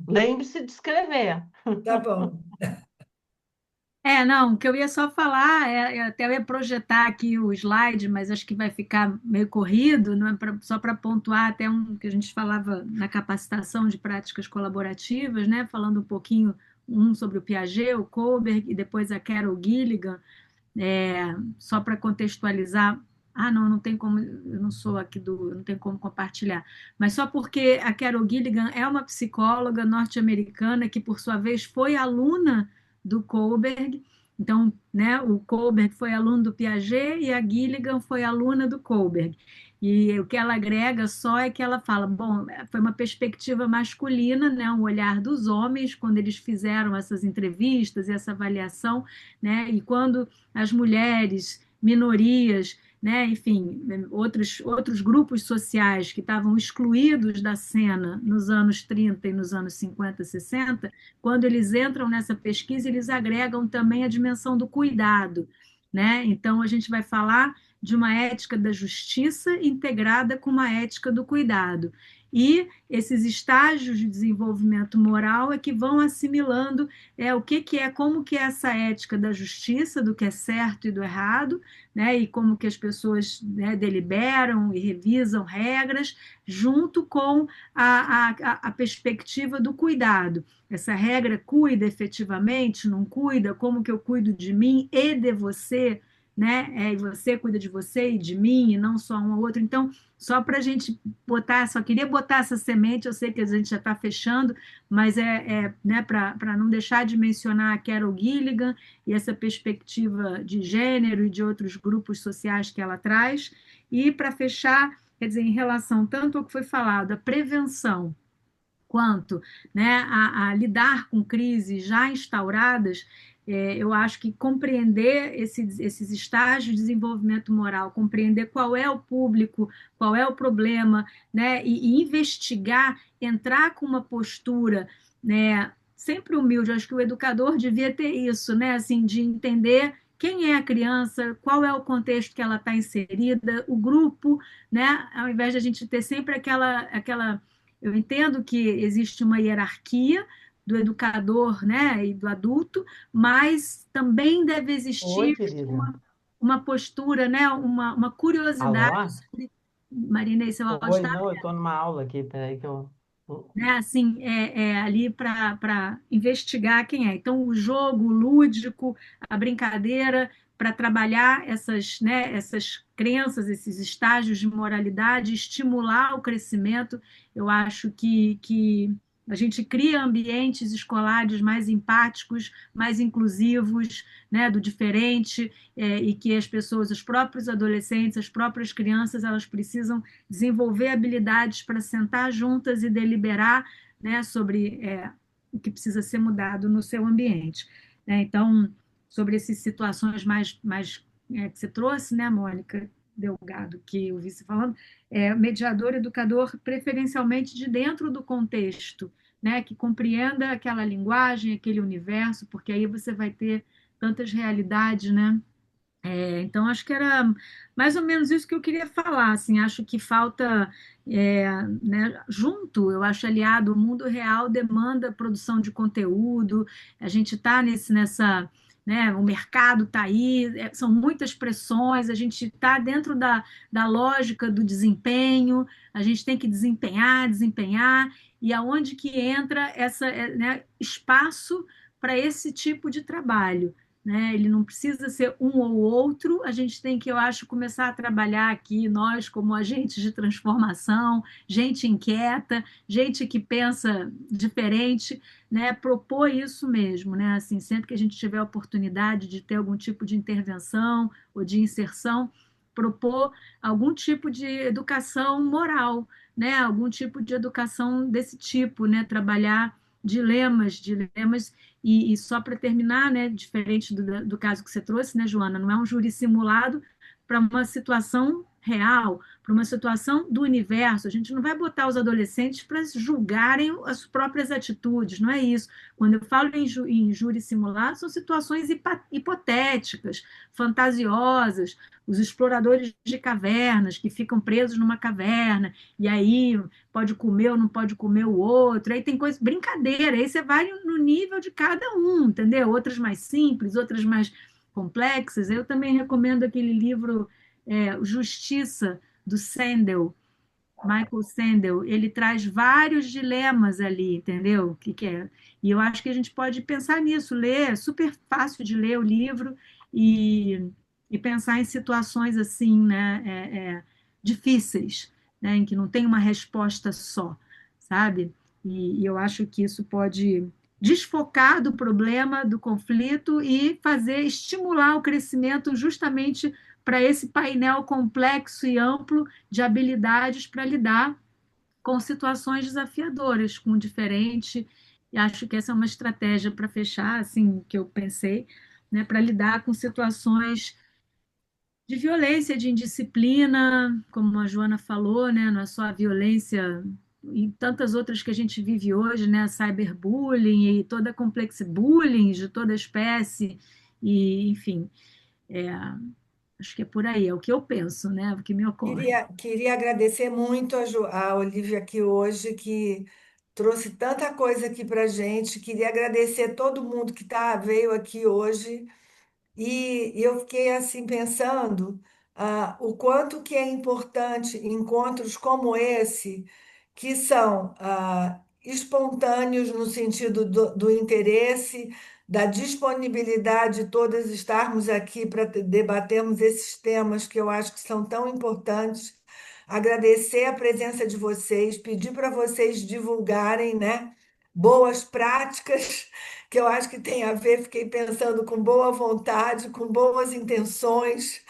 E: Lembre-se de escrever.
A: Tá bom.
D: Não, o que eu ia só falar, eu até ia projetar aqui o slide, mas acho que vai ficar meio corrido, não é só para pontuar até um que a gente falava na capacitação de práticas colaborativas, né? Falando um pouquinho sobre o Piaget, o Kohlberg e depois a Carol Gilligan, só para contextualizar. Ah, não, não tem como, eu não sou aqui não tem como compartilhar. Mas só porque a Carol Gilligan é uma psicóloga norte-americana que, por sua vez, foi aluna do Kohlberg. Então, né, o Kohlberg foi aluno do Piaget e a Gilligan foi aluna do Kohlberg. E o que ela agrega só é que ela fala, bom, foi uma perspectiva masculina, né, um olhar dos homens quando eles fizeram essas entrevistas e essa avaliação, né, e quando as mulheres, minorias, né, enfim, outros grupos sociais que estavam excluídos da cena nos anos 30 e nos anos 50, 60, quando eles entram nessa pesquisa, eles agregam também a dimensão do cuidado, né? Então, a gente vai falar de uma ética da justiça integrada com uma ética do cuidado. E esses estágios de desenvolvimento moral é que vão assimilando o que é, como que é essa ética da justiça, do que é certo e do errado, né, e como que as pessoas, né, deliberam e revisam regras, junto com a perspectiva do cuidado. Essa regra cuida efetivamente, não cuida, como que eu cuido de mim e de você, né? E você cuida de você e de mim, e não só um ao outro. Então, só para a gente botar, só queria botar essa semente, eu sei que a gente já está fechando, mas né, para não deixar de mencionar a Carol Gilligan e essa perspectiva de gênero e de outros grupos sociais que ela traz. E para fechar, quer dizer, em relação tanto ao que foi falado, a prevenção, quanto, né, a lidar com crises já instauradas, eu acho que compreender esses estágios de desenvolvimento moral, compreender qual é o público, qual é o problema, né, e investigar, entrar com uma postura, né, sempre humilde. Eu acho que o educador devia ter isso, né, assim, de entender quem é a criança, qual é o contexto que ela está inserida, o grupo, né, ao invés de a gente ter sempre aquela. Eu entendo que existe uma hierarquia do educador, né, e do adulto, mas também deve
E: Oi,
D: existir
E: querida.
D: uma postura, né, uma curiosidade
E: Alô?
D: sobre. Marina, esse áudio
E: Oi,
D: está,
E: não, eu estou numa aula aqui, peraí que eu...
D: né, assim, ali para investigar quem é. Então, o jogo lúdico, a brincadeira, para trabalhar essas crenças, esses estágios de moralidade, estimular o crescimento, eu acho que a gente cria ambientes escolares mais empáticos, mais inclusivos, né, do diferente, e que as pessoas, os próprios adolescentes, as próprias crianças, elas precisam desenvolver habilidades para sentar juntas e deliberar, né, sobre o que precisa ser mudado no seu ambiente, né? Então, sobre essas situações mais que você trouxe, né, Mônica Delgado, que eu vi você falando, mediador, educador, preferencialmente de dentro do contexto, né, que compreenda aquela linguagem, aquele universo, porque aí você vai ter tantas realidades, né? Então, acho que era mais ou menos isso que eu queria falar. Assim, acho que falta, né, junto, eu acho aliado, o mundo real demanda produção de conteúdo, a gente está nessa. Né, o mercado está aí, são muitas pressões, a gente está dentro da lógica do desempenho, a gente tem que desempenhar, e aonde que entra né, espaço para esse tipo de trabalho, né? Ele não precisa ser um ou outro, a gente tem que, eu acho, começar a trabalhar aqui, nós como agentes de transformação, gente inquieta, gente que pensa diferente, né? Propor isso mesmo, né? Assim, sempre que a gente tiver a oportunidade de ter algum tipo de intervenção ou de inserção, propor algum tipo de educação moral, né? Algum tipo de educação desse tipo, né? Trabalhar dilemas, e só para terminar, né, diferente do caso que você trouxe, né, Joana, não é um júri simulado para uma situação real, para uma situação do universo. A gente não vai botar os adolescentes para julgarem as próprias atitudes, não é isso. Quando eu falo em júri simulado, são situações hipotéticas, fantasiosas, os exploradores de cavernas que ficam presos numa caverna, e aí pode comer ou não pode comer o outro, aí tem coisa, brincadeira, aí você vai no nível de cada um, entendeu? Outras mais simples, outras mais complexas. Eu também recomendo aquele livro Justiça, do Sandel, Michael Sandel. Ele traz vários dilemas ali, entendeu? O que que é? E eu acho que a gente pode pensar nisso, ler, é super fácil de ler o livro e, e pensar em situações assim, né, difíceis, né, em que não tem uma resposta só, sabe? E eu acho que isso pode desfocar do problema, do conflito e fazer estimular o crescimento justamente para esse painel complexo e amplo de habilidades para lidar com situações desafiadoras, com o diferente. E acho que essa é uma estratégia para fechar, assim, que eu pensei, né, para lidar com situações de violência, de indisciplina, como a Joana falou, né, não é só a violência e tantas outras que a gente vive hoje, né, cyberbullying e toda a bullying de toda espécie, e enfim, é, acho que é por aí, é o que eu penso, né, o que me ocorre.
A: Queria agradecer muito a Olivia aqui hoje, que trouxe tanta coisa aqui para gente. Queria agradecer todo mundo que veio aqui hoje. E eu fiquei assim pensando o quanto que é importante encontros como esse, que são espontâneos no sentido do interesse, da disponibilidade de todas estarmos aqui para debatermos esses temas que eu acho que são tão importantes. Agradecer a presença de vocês, pedir para vocês divulgarem, né, boas práticas que eu acho que tem a ver, fiquei pensando com boa vontade, com boas intenções,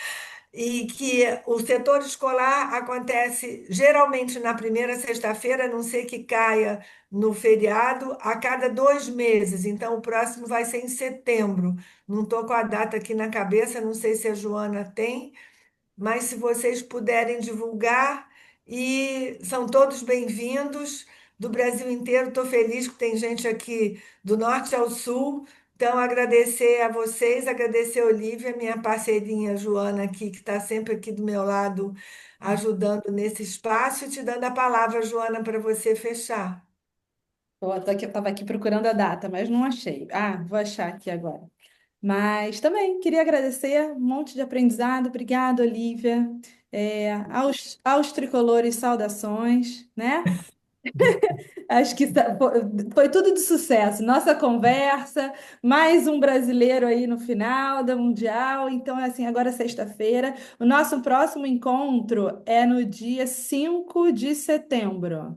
A: e que o setor escolar acontece geralmente na primeira sexta-feira, a não ser que caia no feriado, a cada 2 meses. Então, o próximo vai ser em setembro. Não estou com a data aqui na cabeça, não sei se a Joana tem, mas se vocês puderem divulgar, e são todos bem-vindos do Brasil inteiro. Estou feliz que tem gente aqui do norte ao sul. Então, agradecer a vocês, agradecer a Olivia, minha parceirinha Joana aqui, que está sempre aqui do meu lado, ajudando nesse espaço, e te dando a palavra, Joana, para você fechar.
C: Eu estava aqui procurando a data, mas não achei. Ah, vou achar aqui agora. Mas também queria agradecer um monte de aprendizado. Obrigada, Olivia. Aos tricolores, saudações, né? Acho que foi tudo de sucesso. Nossa conversa, mais um brasileiro aí no final da Mundial. Então, é assim, agora é sexta-feira. O nosso próximo encontro é no dia 5 de setembro,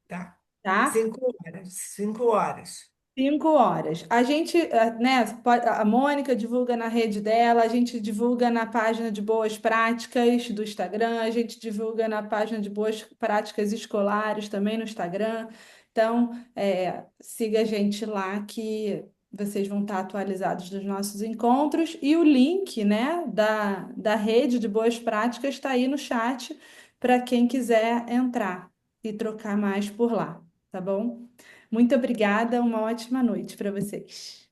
A: Tá?
C: tá?
A: 5 horas, 5 horas.
C: 5 horas. A gente, né, a Mônica divulga na rede dela, a gente divulga na página de Boas Práticas do Instagram, a gente divulga na página de Boas Práticas Escolares também no Instagram. Então, siga a gente lá que vocês vão estar atualizados dos nossos encontros. E o link, né, da rede de Boas Práticas está aí no chat para quem quiser entrar e trocar mais por lá, tá bom? Muito obrigada, uma ótima noite para vocês.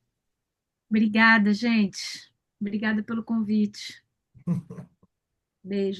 D: Obrigada, gente. Obrigada pelo convite. Beijo.